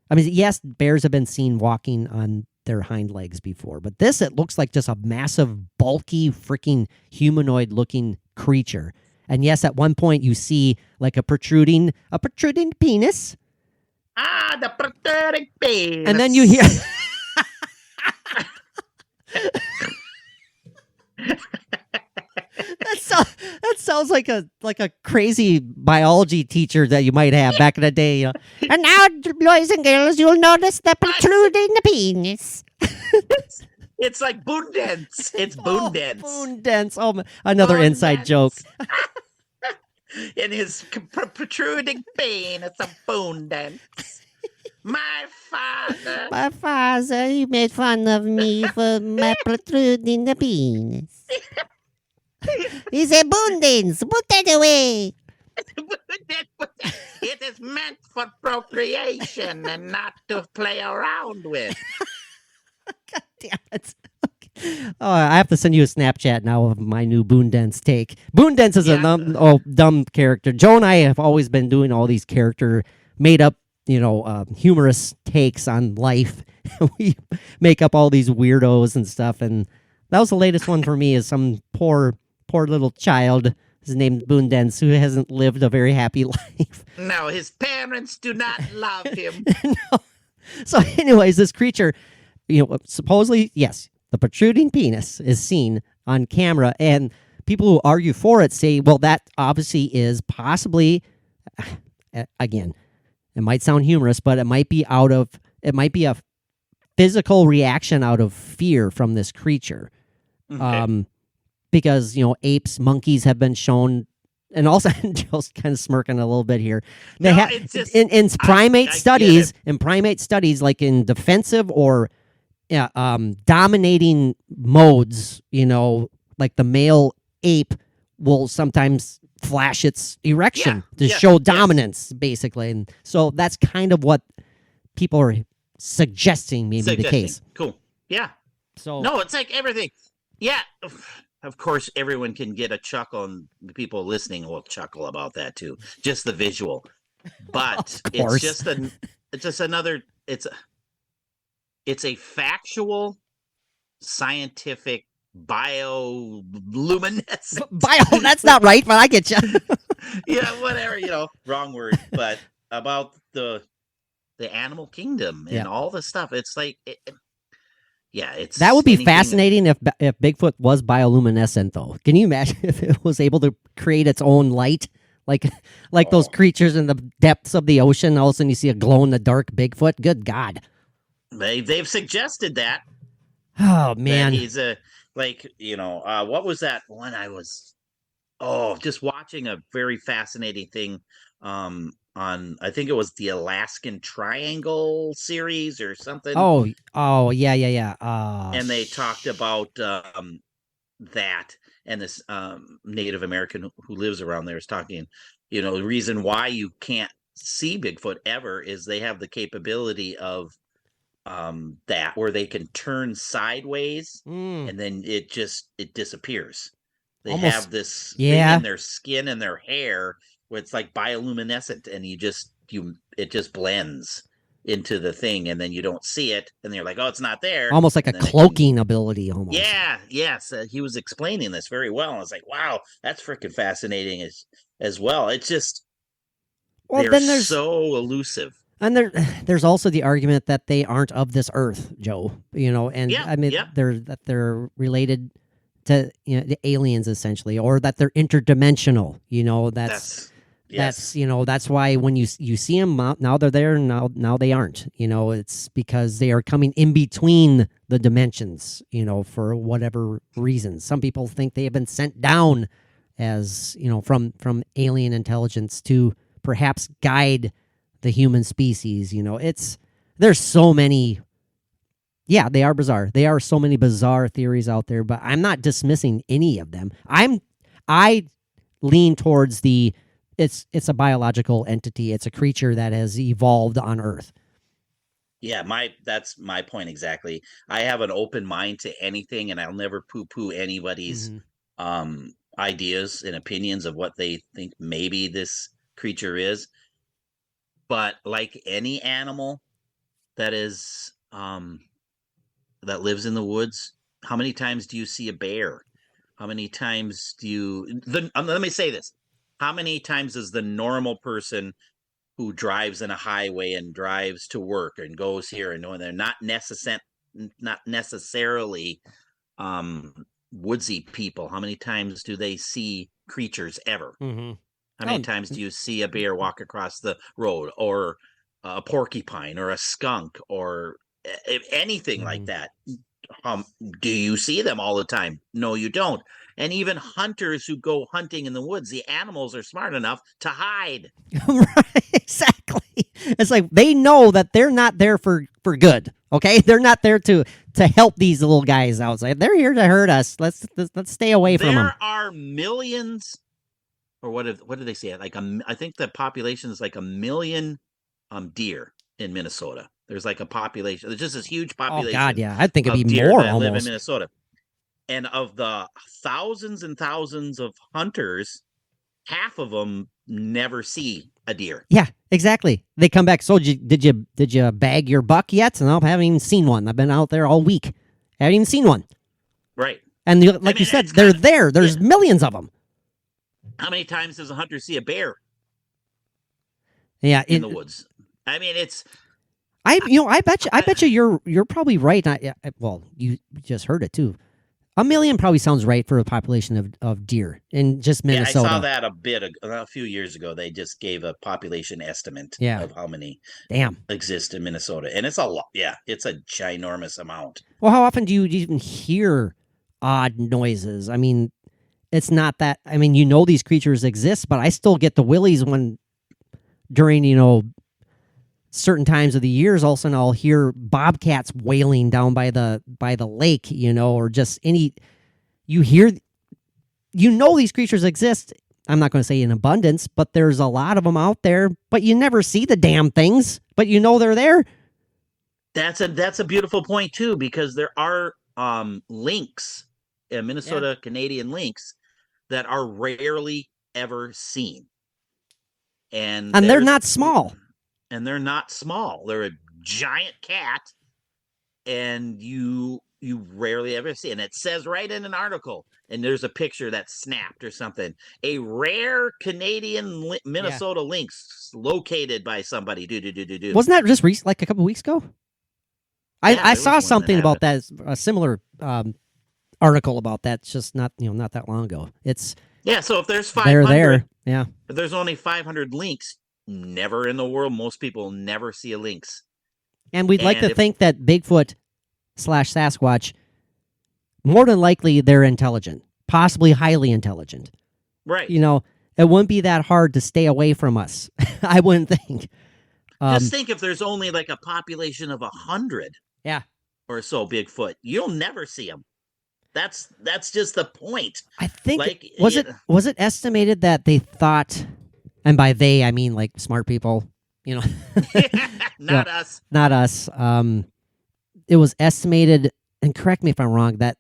I mean, yes, bears have been seen walking on their hind legs before, but it looks like just a massive, bulky, freaking humanoid-looking creature. And yes, at one point you see like a protruding penis. The protruding penis. And then you hear... That sounds like a crazy biology teacher that you might have back in the day. And now, boys and girls, you'll notice the protruding penis. It's like boon dance. It's boon dance. Boon dance. Oh, another inside joke. In his protruding penis, a boon dance. My father, he made fun of me for my protruding the penis. He said, boon dance, put that away. It is meant for procreation and not to play around with. God damn it. Okay. Oh, I have to send you a Snapchat now of my new Boondance take. Boondance is a dumb character. Joe and I have always been doing all these character made up, humorous takes on life. We make up all these weirdos and stuff, and that was the latest one for me. Is some poor little child. His name's Boondance, who hasn't lived a very happy life. No, his parents do not love him. No. So, anyways, this creature, supposedly, yes, the protruding penis is seen on camera, and people who argue for it say, well, that obviously is possibly, again, it might sound humorous, but it might be a physical reaction out of fear from this creature. Okay. Because, apes, monkeys have been shown and also Joe's kind of smirking a little bit here. They No, have it's just in primate I get studies, it. like in defensive or dominating modes, like the male ape will sometimes flash its erection to Yes, show yes. dominance, basically. And so that's kind of what people are suggesting may be the Suggesting. case. Cool. Yeah. So No, it's like everything. Yeah. Of course, everyone can get a chuckle, and the people listening will chuckle about that too. Just the visual, but of course. it's just another. It's a factual, scientific, bioluminescent. That's not right, but I get you. Yeah, whatever. Wrong word, but about the animal kingdom and Yeah. all the stuff. It's like. Yeah, it's That would be anything that- fascinating if Bigfoot was bioluminescent, though. Can you imagine if it was able to create its own light, like those creatures in the depths of the ocean? All of a sudden, you see a glow in the dark Bigfoot. Good God! They've suggested that. Oh That man, he's what was that one I was just watching a very fascinating thing on I think it was the Alaskan Triangle series or something. yeah. And they talked about that, and this Native American who lives around there is talking, the reason why you can't see Bigfoot ever is they have the capability of that where they can turn sideways and then it disappears. They Almost- have this yeah. thing in their skin and their hair where it's like bioluminescent, and it just blends into the thing, and then you don't see it, and you're like, oh, it's not there. almost like a And then it cloaking ability, almost. Yeah, yes, he was explaining this very well. I was like, wow, that's freaking fascinating as well. It's just Well, they're then there's so elusive. and there's also the argument that they aren't of this earth, Joe. And Yeah, I mean yeah. they're related to the aliens essentially, or that they're interdimensional. That's Yes. that's why when you see them now they're there, now they aren't. It's because they are coming in between the dimensions. For whatever reasons, some people think they have been sent down as from alien intelligence to perhaps guide the human species. There's so many. Yeah, they are bizarre. There are so many bizarre theories out there, but I'm not dismissing any of them. I lean towards it's a biological entity. It's a creature that has evolved on Earth. Yeah, that's my point exactly. I have an open mind to anything, and I'll never poo-poo anybody's ideas and opinions of what they think maybe this creature is. But like any animal that is that lives in the woods, how many times do you see a bear? How many times do you let me say this. How many times does the normal person who drives in a highway and drives to work and goes here and they're not necessarily woodsy people, how many times do they see creatures ever? Mm-hmm. How many times do you see a bear walk across the road, or a porcupine, or a skunk, or anything like that? Do you see them all the time? No, you don't. And even hunters who go hunting in the woods, the animals are smart enough to hide. Right, exactly. It's like they know that they're not there for good. Okay, they're not there to help these little guys outside. They're here to hurt us. Let's stay away from them. There are millions, or what did they say? Like I think the population is like 1 million deer in Minnesota. There's like a population. There's just this huge population. Oh God, yeah. I think it'd of be deer more that live in almost. Minnesota. And of the thousands and thousands of hunters, half of them never see a deer. Yeah, exactly. They come back. So did you bag your buck yet? And I haven't even seen one. I've been out there all week. Haven't even seen one. Right. And you said, they're there. There's millions of them. How many times does a hunter see a bear? Yeah, in the woods. I mean, it's. I bet you you're probably right. Well, you just heard it too. 1 million probably sounds right for a population of deer in just Minnesota. Yeah, I saw that a few years ago. They just gave a population estimate of how many exist in Minnesota. And it's a lot. Yeah, it's a ginormous amount. Well, how often do you even hear odd noises? I mean, it's not that. I mean, you know these creatures exist, but I still get the willies when during certain times of the years. All of a sudden, I'll hear bobcats wailing down by the lake, or just any. You hear, these creatures exist. I'm not going to say in abundance, but there's a lot of them out there. But you never see the damn things, but they're there. That's a beautiful point too, because there are lynx, Minnesota Canadian lynx, that are rarely ever seen, and they're not small. And they're not small. They're a giant cat, and you rarely ever see. And it says right in an article, and there's a picture that's snapped or something. A rare Canadian Minnesota lynx located by somebody. Wasn't that just like a couple weeks ago? I saw something about that, a similar article about that. It's just not that long ago. It's so if there's 500, they're there. Yeah. If there's only 500 lynx, never in the world, most people never see a lynx. And we'd like to think that Bigfoot / Sasquatch, more than likely, they're intelligent, possibly highly intelligent. Right. It wouldn't be that hard to stay away from us. I wouldn't think. Just think if there's only like a population of 100. Yeah. Or so Bigfoot, you'll never see them. That's just the point. I think was it estimated that they thought, and by they I mean like smart people, not us. Not us. It was estimated, and correct me if I'm wrong, that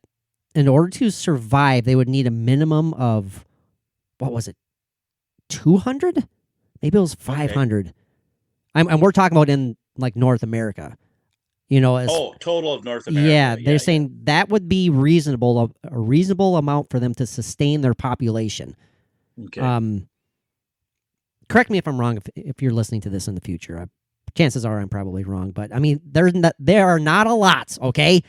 in order to survive, they would need a minimum of, what was it, 200? Maybe it was 500. Okay. And we're talking about in like North America. Total of North America. Yeah, they're saying that would be reasonable, a reasonable amount for them to sustain their population. Okay. Correct me if I'm wrong if you're listening to this in the future. Chances are I'm probably wrong, but I mean, there are not a lot, okay?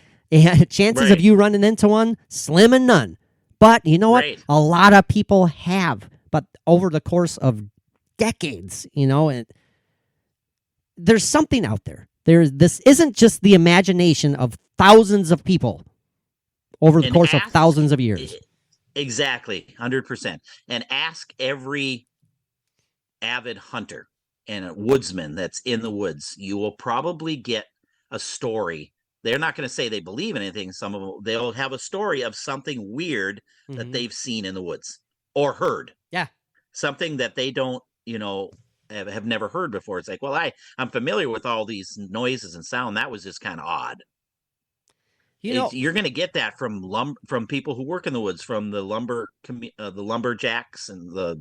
Chances of you running into one, slim and none. But you know what? Right. A lot of people have, but over the course of decades, and there's something out there. This isn't just the imagination of thousands of people over the course of thousands of years. Exactly, 100%. And ask every avid hunter and a woodsman that's in the woods. You will probably get a story. They're not going to say they believe in anything. Some of them, they'll have a story of something weird that they've seen in the woods or heard. Yeah. Something that they don't, have never heard before. It's like, well, I'm familiar with all these noises and sound. That was just kind of odd. You're going to get that from people who work in the woods, from the lumberjacks and the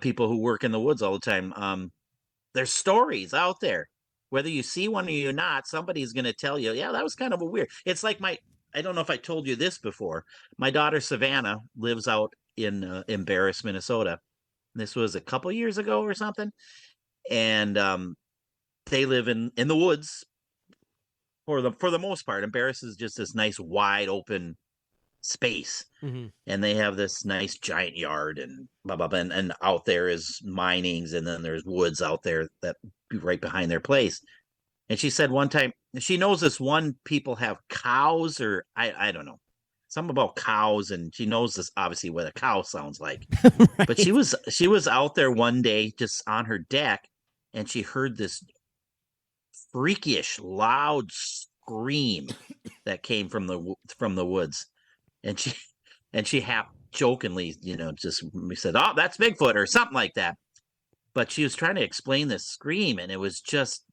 people who work in the woods all the time. There's stories out there. Whether you see one or you're not, somebody's going to tell you, yeah, that was kind of a weird. It's like I don't know if I told you this before. My daughter Savannah lives out in Barris, Minnesota. This was a couple years ago or something. And they live in the woods for the most part. And Barris is just this nice wide open space. Mm-hmm. And they have this nice giant yard and blah, blah, blah. And out there is minings, and then there's woods out there that be right behind their place. And she said one time, she knows this one people have cows, or I don't know. Something about cows, and she knows this obviously what a cow sounds like. Right. But she was out there one day just on her deck, and she heard this freakish loud scream that came from the woods, and she half jokingly, just said, "Oh, that's Bigfoot" or something like that. But she was trying to explain this scream, and it was just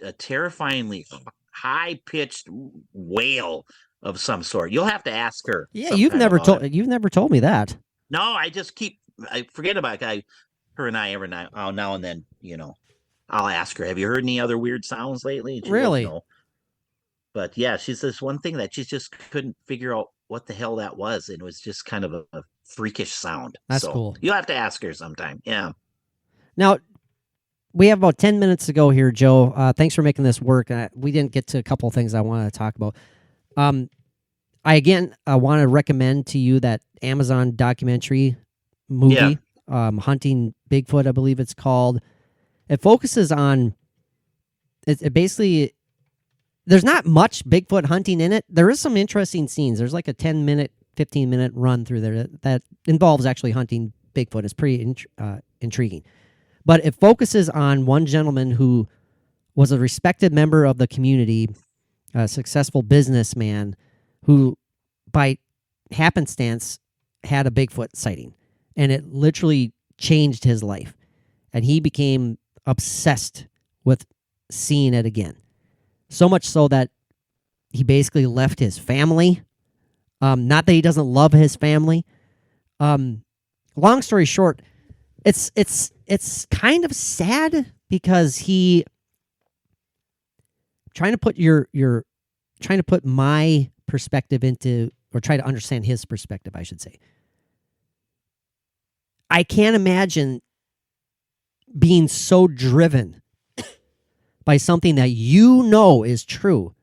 a terrifyingly high pitched wail of some sort. You'll have to ask her. Yeah, you've never told me that. No, I forget about it. Her and I every now and then, I'll ask her, have you heard any other weird sounds lately? Really? But yeah, she's this one thing that she just couldn't figure out what the hell that was. And it was just kind of a freakish sound. That's cool. You'll have to ask her sometime. Yeah. Now, we have about 10 minutes to go here, Joe. Thanks for making this work. We didn't get to a couple of things I wanted to talk about. I want to recommend to you that Amazon documentary movie, Hunting Bigfoot, I believe it's called. It focuses on, it basically, there's not much Bigfoot hunting in it. There is some interesting scenes. There's like a 10-minute 15-minute run through there that involves actually hunting Bigfoot. It's pretty intriguing. But it focuses on one gentleman who was a respected member of the community, a successful businessman who, by happenstance, had a Bigfoot sighting. And it literally changed his life. And he became obsessed with seeing it again. So much so that he basically left his family. Not that he doesn't love his family. Long story short, it's kind of sad because he trying to put my perspective into, or try to understand his perspective, I should say. I can't imagine being so driven by something that you know is true,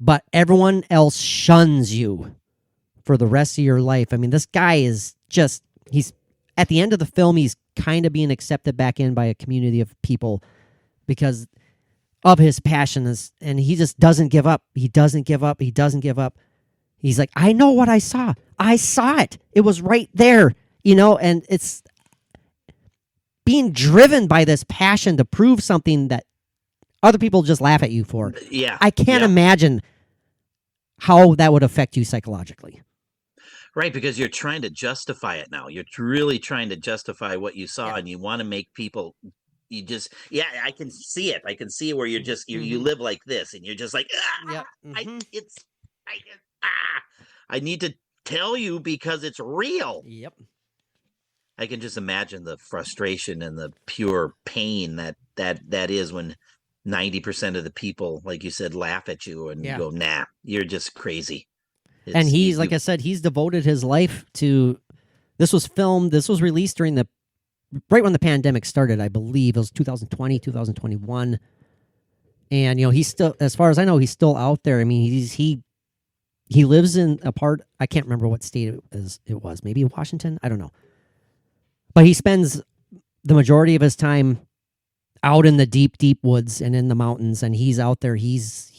but everyone else shuns you for the rest of your life. I mean, this guy is just, he's at the end of the film, he's kind of being accepted back in by a community of people because of his passion, and he just doesn't give up. He doesn't give up. He doesn't give up. He's like, I know what I saw. I saw it. It was right there, and it's being driven by this passion to prove something that other people just laugh at you for. Yeah. I can't imagine how that would affect you psychologically. Right, because you're trying to justify it now. You're really trying to justify what you saw, and you want to make people. You just, I can see it. I can see it where you're just you live like this, and you're just like, I need to tell you because it's real. Yep. I can just imagine the frustration and the pure pain that is when 90% of the people, like you said, laugh at you and go, nah, you're just crazy. And he's, like I said, he's devoted his life to, this was released during right when the pandemic started, I believe. It was 2020, 2021. And, he's still, as far as I know, he's still out there. I mean, he lives in a part, I can't remember what state it was, maybe Washington, I don't know. But he spends the majority of his time out in the deep, deep woods and in the mountains, and he's out there. he's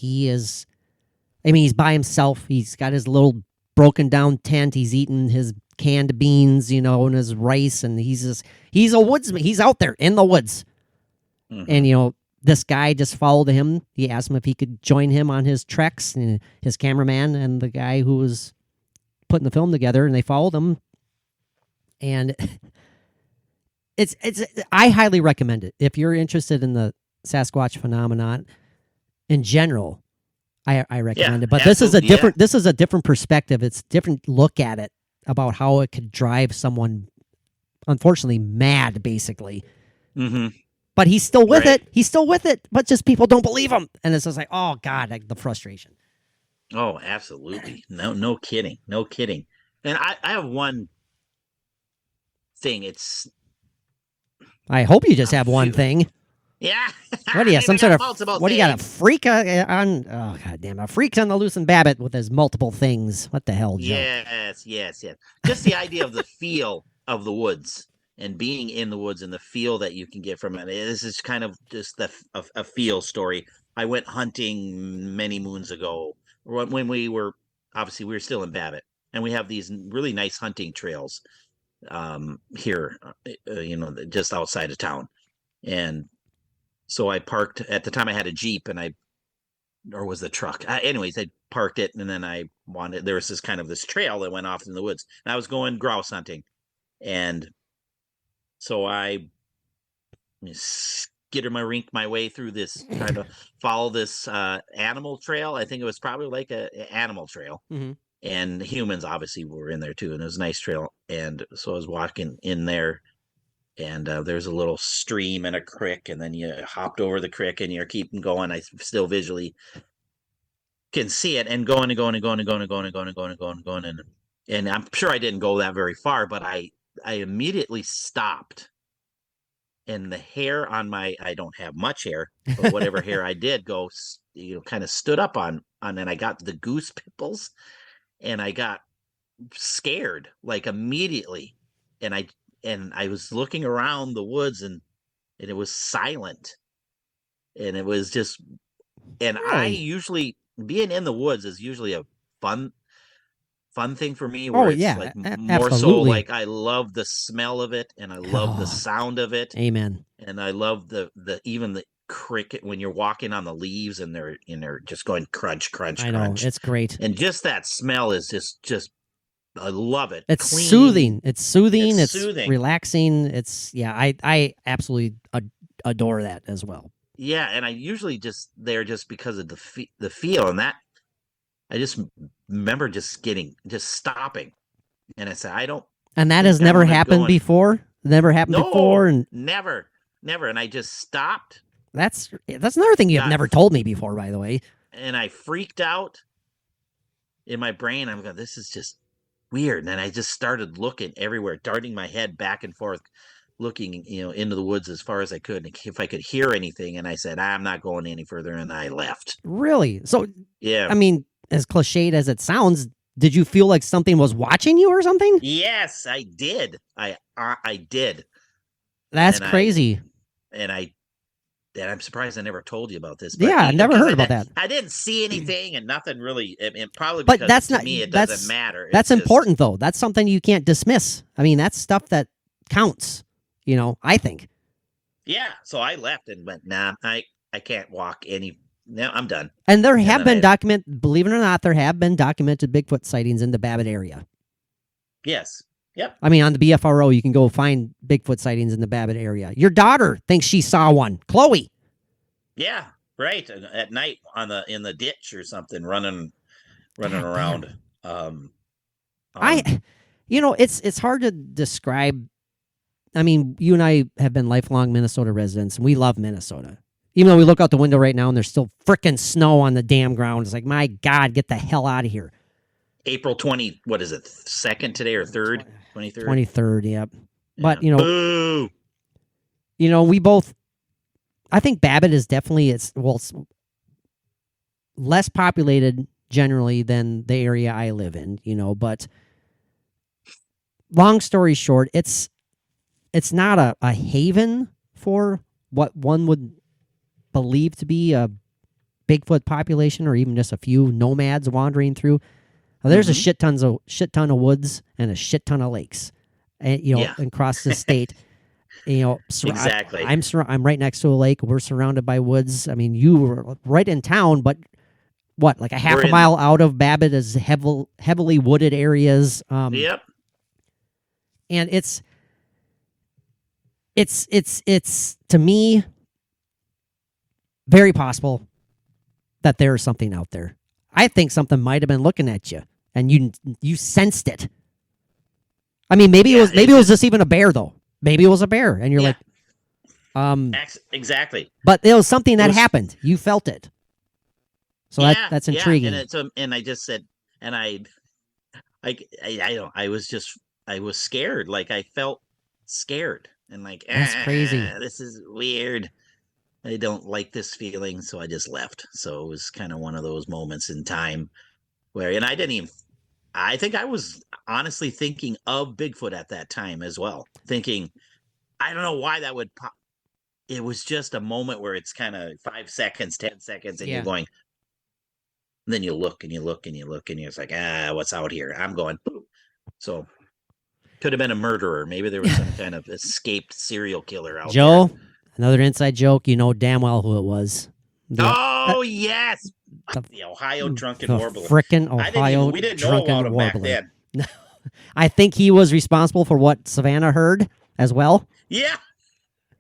by himself. He's got his little broken down tent. He's eating his canned beans, and his rice, and he's a woodsman. He's out there in the woods. And, this guy just followed him. He asked him if he could join him on his treks, and his cameraman and the guy who was putting the film together, and they followed him. And I highly recommend it. If you're interested in the Sasquatch phenomenon in general, I recommend it. But this is a different perspective. It's a different look at it about how it could drive someone, unfortunately, mad, basically. Mm-hmm. But he's still with it. He's still with it. But just people don't believe him. And it's just like, oh, God, the frustration. Oh, absolutely. No kidding. No kidding. And I have one thing. I hope you just have one thing. Yeah. What do you some sort of? What do you got? A freak on? Oh, God damn! A freak's on the loose in Babbitt with his multiple things. What the hell, Joe? Yes. Just the idea of the feel of the woods and being in the woods and the feel that you can get from it. This is kind of just a feel story. I went hunting many moons ago when we were still in Babbitt, and we have these really nice hunting trails here, just outside of town. And so I parked, at the time I had a Jeep, or was the truck? Anyways, I parked it, and then there was this trail that went off in the woods, and I was going grouse hunting. And so I skitter my way through this, trying to follow this animal trail. I think it was probably like an animal trail. Mm-hmm. And humans obviously were in there too, and it was a nice trail. And so I was walking in there, and there's a little stream and a creek, and then you hopped over the creek, and you're keeping going. I still visually can see it, and going and going and going and going and going and going and going and going and going. And I'm sure I didn't go that very far, but I immediately stopped. And the hair on I don't have much hair, but whatever hair I did go, kind of stood up on, and I got the goose pimples, and I got scared like immediately. And I was looking around the woods, and it was silent, and it was just, and I usually, being in the woods is usually a fun fun thing for me. Oh, Where it's yeah, like more so absolutely. like I love the smell of it, and I love the Oh, sound of it, amen. and I love the even the cricket when you're walking on the leaves and they're just going crunch, crunch, I know. crunch, It's great. and just that smell is just I love it. It's Clean. soothing. It's soothing. It's It's soothing. relaxing. It's, yeah, I absolutely adore that as well. Yeah, and I usually just there just because of the feel, and that I just remember just stopping, and I said I don't And that has think I never want to happened go and before. Never happened before. no, And never, never, and I just stopped, that's another thing you've got never told me before, by the way. and I freaked out in my brain. I'm going, this is just weird, and then I just started looking everywhere, darting my head back and forth, looking into the woods as far as I could, if I could hear anything, and I said I'm not going any further, and I left. Really? So, Yeah. I mean, as cliched as it sounds, did you feel like something was watching you or something? Yes, I did. I did. That's And crazy. and I'm surprised I never told you about this. Yeah, I never heard about that. I didn't see anything, and nothing really. And probably But because that's to not me it that's doesn't matter. that's It's just- important though. That's something you can't dismiss. I mean, that's stuff that counts. I think. Yeah. So I left and went. Nah, I can't walk any. No, I'm done. And there And have then been believe it or not, there have been documented Bigfoot sightings in the Babbitt area. Yes. Yep. I mean, on the BFRO, you can go find Bigfoot sightings in the Babbitt area. Your daughter thinks she saw one. Chloe. Yeah. Right. And at night in the ditch or something, running God around. It's hard to describe. I mean, you and I have been lifelong Minnesota residents, and we love Minnesota. Even though we look out the window right now and there's still frickin' snow on the damn ground, it's like, my God, get the hell out of here. April 20. What is it? 2nd today or 3rd? 23rd. 23rd, yep. But Boo! we both. I think Babbitt is definitely it's less populated generally than the area I live in. But long story short, it's not a haven for what one would believe to be a Bigfoot population, or even just a few nomads wandering through. There's a shit ton of woods and a shit ton of lakes, and across the state. Exactly. I'm right next to a lake. We're surrounded by woods. I mean, you were right in town, but what, like a half a mile out of Babbitt is heavily wooded areas. Yep. And it's to me very possible that there is something out there. I think something might have been looking at you, and you sensed it. I mean, maybe it was just even a bear though. Maybe it was a bear, and you're like, exactly. But it was something that happened. You felt it, so that's intriguing. And I just said, and I was scared. Like I felt scared, and like That's crazy. This is weird. I don't like this feeling, so I just left. So it was kind of one of those moments in time where, and I think I was honestly thinking of Bigfoot at that time as well. Thinking, I don't know why that would pop. It was just a moment where it's kind of 5 seconds, 10 seconds, and you're going. And then you look and you look and you look and you're just like, what's out here? I'm going. So could have been a murderer. Maybe there was some kind of escaped serial killer out Joe, there. another inside joke. You know damn well who it was. Yes. The Ohio drunken warbler. Frickin' Ohio we didn't know about him warbler. back then. I think he was responsible for what Savannah heard as well. Yeah.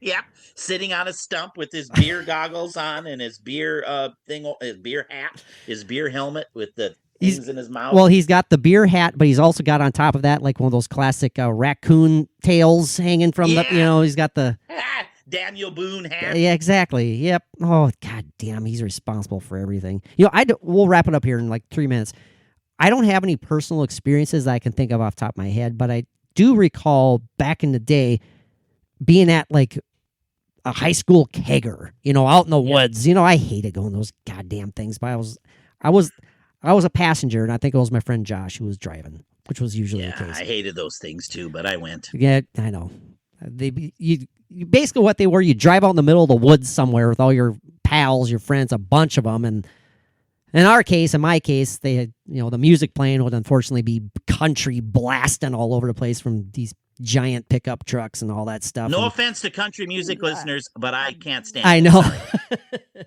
Yeah. Sitting on a stump with his beer goggles on and his beer his beer hat, his beer helmet with the things in his mouth. Well, he's got the beer hat, but he's also got on top of that like one of those classic raccoon tails hanging from the. He's got the Daniel Boone hat. Yeah, exactly. Yep. Oh, god damn, he's responsible for everything. We'll wrap it up here in like 3 minutes. I don't have any personal experiences that I can think of off the top of my head, but I do recall back in the day being at like a high school kegger, out in the woods. I hated going to those goddamn things, but I was a passenger, and I think it was my friend Josh who was driving, which was usually the case. I hated those things too, but I went. Yeah, I know. You basically what they were, you drive out in the middle of the woods somewhere with all your pals, your friends, a bunch of them, and In our case, in my case, they had, the music playing would unfortunately be country blasting all over the place from these giant pickup trucks and all that stuff. No offense to country music listeners, but I can't stand I it. know. Sorry.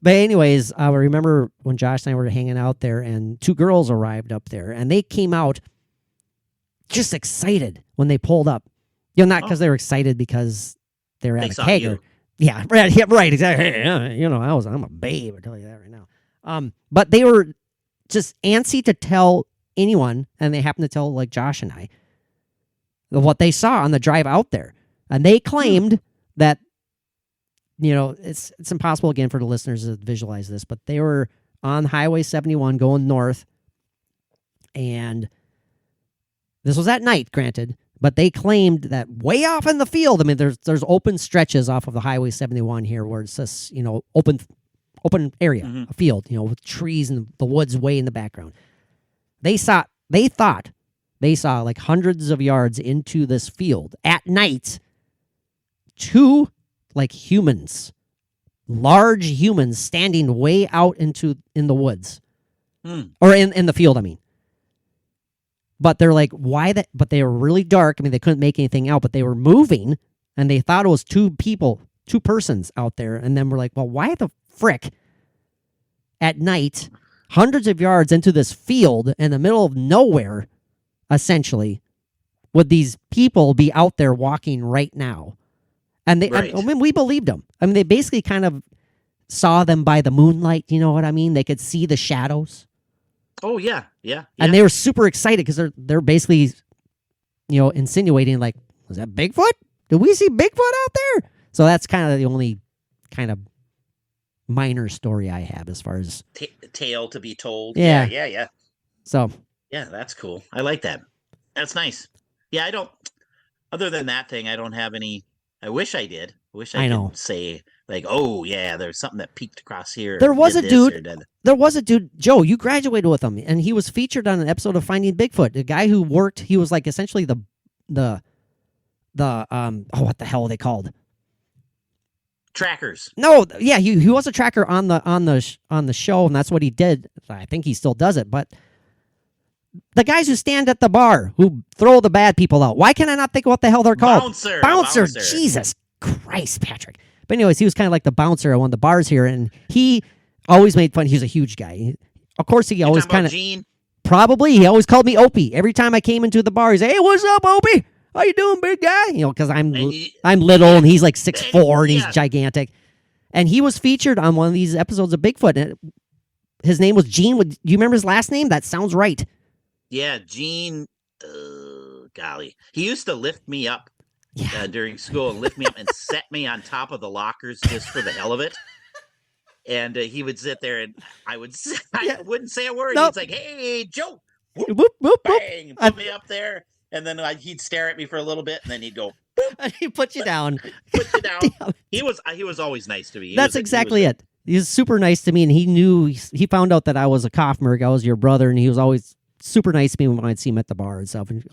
But anyways, I remember when Josh and I were hanging out there and two girls arrived up there and they came out just excited when they pulled up. Not because they were excited because they were at a kegger. You. Yeah, right, exactly. Hey, I'm a babe, I tell you that right now. But they were just antsy to tell anyone, and they happened to tell like Josh and I what they saw on the drive out there. And they claimed that it's impossible again for the listeners to visualize this, but they were on Highway 71 going north, and this was at night, granted, but they claimed that way off in the field, I mean, there's open stretches off of the Highway 71 here where it's just, open area, a field, with trees and the woods way in the background. They thought they saw like hundreds of yards into this field at night, two like humans, large humans standing way out in the woods or in the field. I mean, but they're like, why that? But they were really dark. I mean, they couldn't make anything out, but they were moving and they thought it was two persons out there. And then we're like, well, why the frick at night, hundreds of yards into this field in the middle of nowhere, essentially, would these people be out there walking right now? And we believed them. I mean, they basically kind of saw them by the moonlight. You know what I mean? They could see the shadows. Oh yeah. And they were super excited because they're basically, insinuating like, was that Bigfoot? Did we see Bigfoot out there? So that's kind of the only kind of minor story I have as far as tale to be told. Yeah. So yeah, that's cool. I like that. That's nice. Yeah, I don't. Other than that thing, I don't have any. I wish I did. I could say like, oh yeah, there's something that peeked across here. There was a dude, Joe, you graduated with him, and he was featured on an episode of Finding Bigfoot. The guy who worked, he was like essentially the what the hell are they called? Trackers. No, yeah, he was a tracker on the show, and that's what he did. I think he still does it, but the guys who stand at the bar, who throw the bad people out. Why can I not think of what the hell they're called? Bouncer. Jesus Christ, Patrick. But anyways, he was kind of like the bouncer at one of the bars here, and he always made fun. He was a huge guy. Of course, he always kind of... Probably. He always called me Opie. Every time I came into the bar, he'd say, hey, what's up, Opie? How you doing, big guy? Because I'm little, and he's like 6'4", and he's gigantic. And he was featured on one of these episodes of Bigfoot. And his name was Gene. Do you remember his last name? That sounds right. Yeah, Gene, golly. He used to lift me up during school and lift me up and set me on top of the lockers just for the hell of it. And he would sit there and I wouldn't say a word. Nope. He's like, hey, Joe. Whoop, whoop, bang. Put me up there. And then he'd stare at me for a little bit and then he'd go, boop. And he'd put you down. He was always nice to me. That's exactly it. He was super nice to me, and he found out that I was a Kaufmerg. I was your brother, and he was always super nice to me when I'd see him at the bar and stuff. And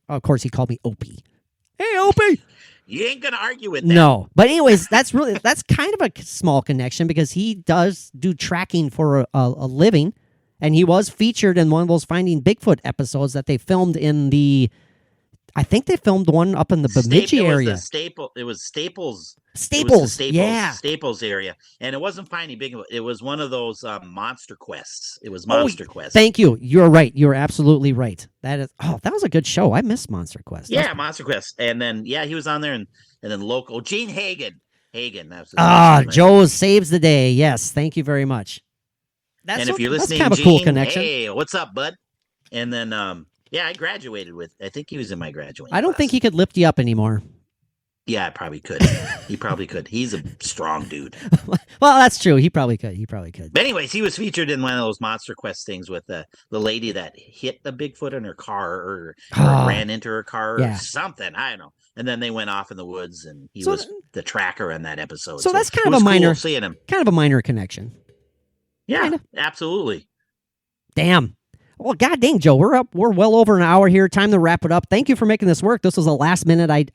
of course, he called me Opie. Hey, Opie! You ain't gonna argue with that. No, but anyways, that's kind of a small connection because he does do tracking for a living, and he was featured in one of those Finding Bigfoot episodes that they filmed in the. I think they filmed one up in the Bemidji area. It was Staples. Yeah. Staples area. And it wasn't Finding Bigfoot. It was one of those Monster Quests. It was Monster Quest. Thank you. You're right. You're absolutely right. That was a good show. I miss Monster Quest. Yeah, Monster Quest. And then, he was on there. And then local. Gene Hagen. That was Joe saves the day. Yes. Thank you very much. And if you're listening, that's kind of a cool connection. Hey, what's up, bud? And then, I graduated with. I think he was in my graduating. I don't think he could lift you up anymore. Yeah, I probably could. He probably could. He's a strong dude. Well, that's true. He probably could. But anyways, he was featured in one of those Monster Quest things with the lady that hit the Bigfoot in her car or ran into her car or something. I don't know. And then they went off in the woods, and he was the tracker in that episode. So that's kind of a minor, cool seeing him. Kind of a minor connection. Yeah, kinda. Absolutely. Damn. Well, god dang, Joe, we're well over an hour here. Time to wrap it up. Thank you for making this work. This was a last minute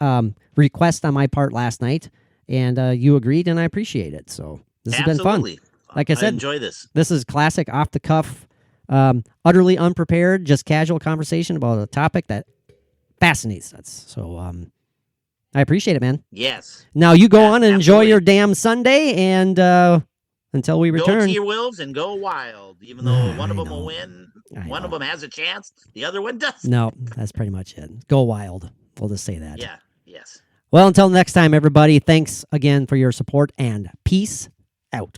request on my part last night, and you agreed, and I appreciate it. So this has been fun. Like I said, enjoy this. This is classic off the cuff, utterly unprepared, just casual conversation about a topic that fascinates us. So I appreciate it, man. Yes. Now you go on and enjoy absolutely. your damn Sunday, and until we Go return. T-Wolves and go wild. Even though one of them will know. win, I one know. of them has a chance, the other one doesn't. No, that's pretty much it. Go wild. We'll just say that. Yeah. Yes. Well, until next time, everybody, thanks again for your support, and peace out.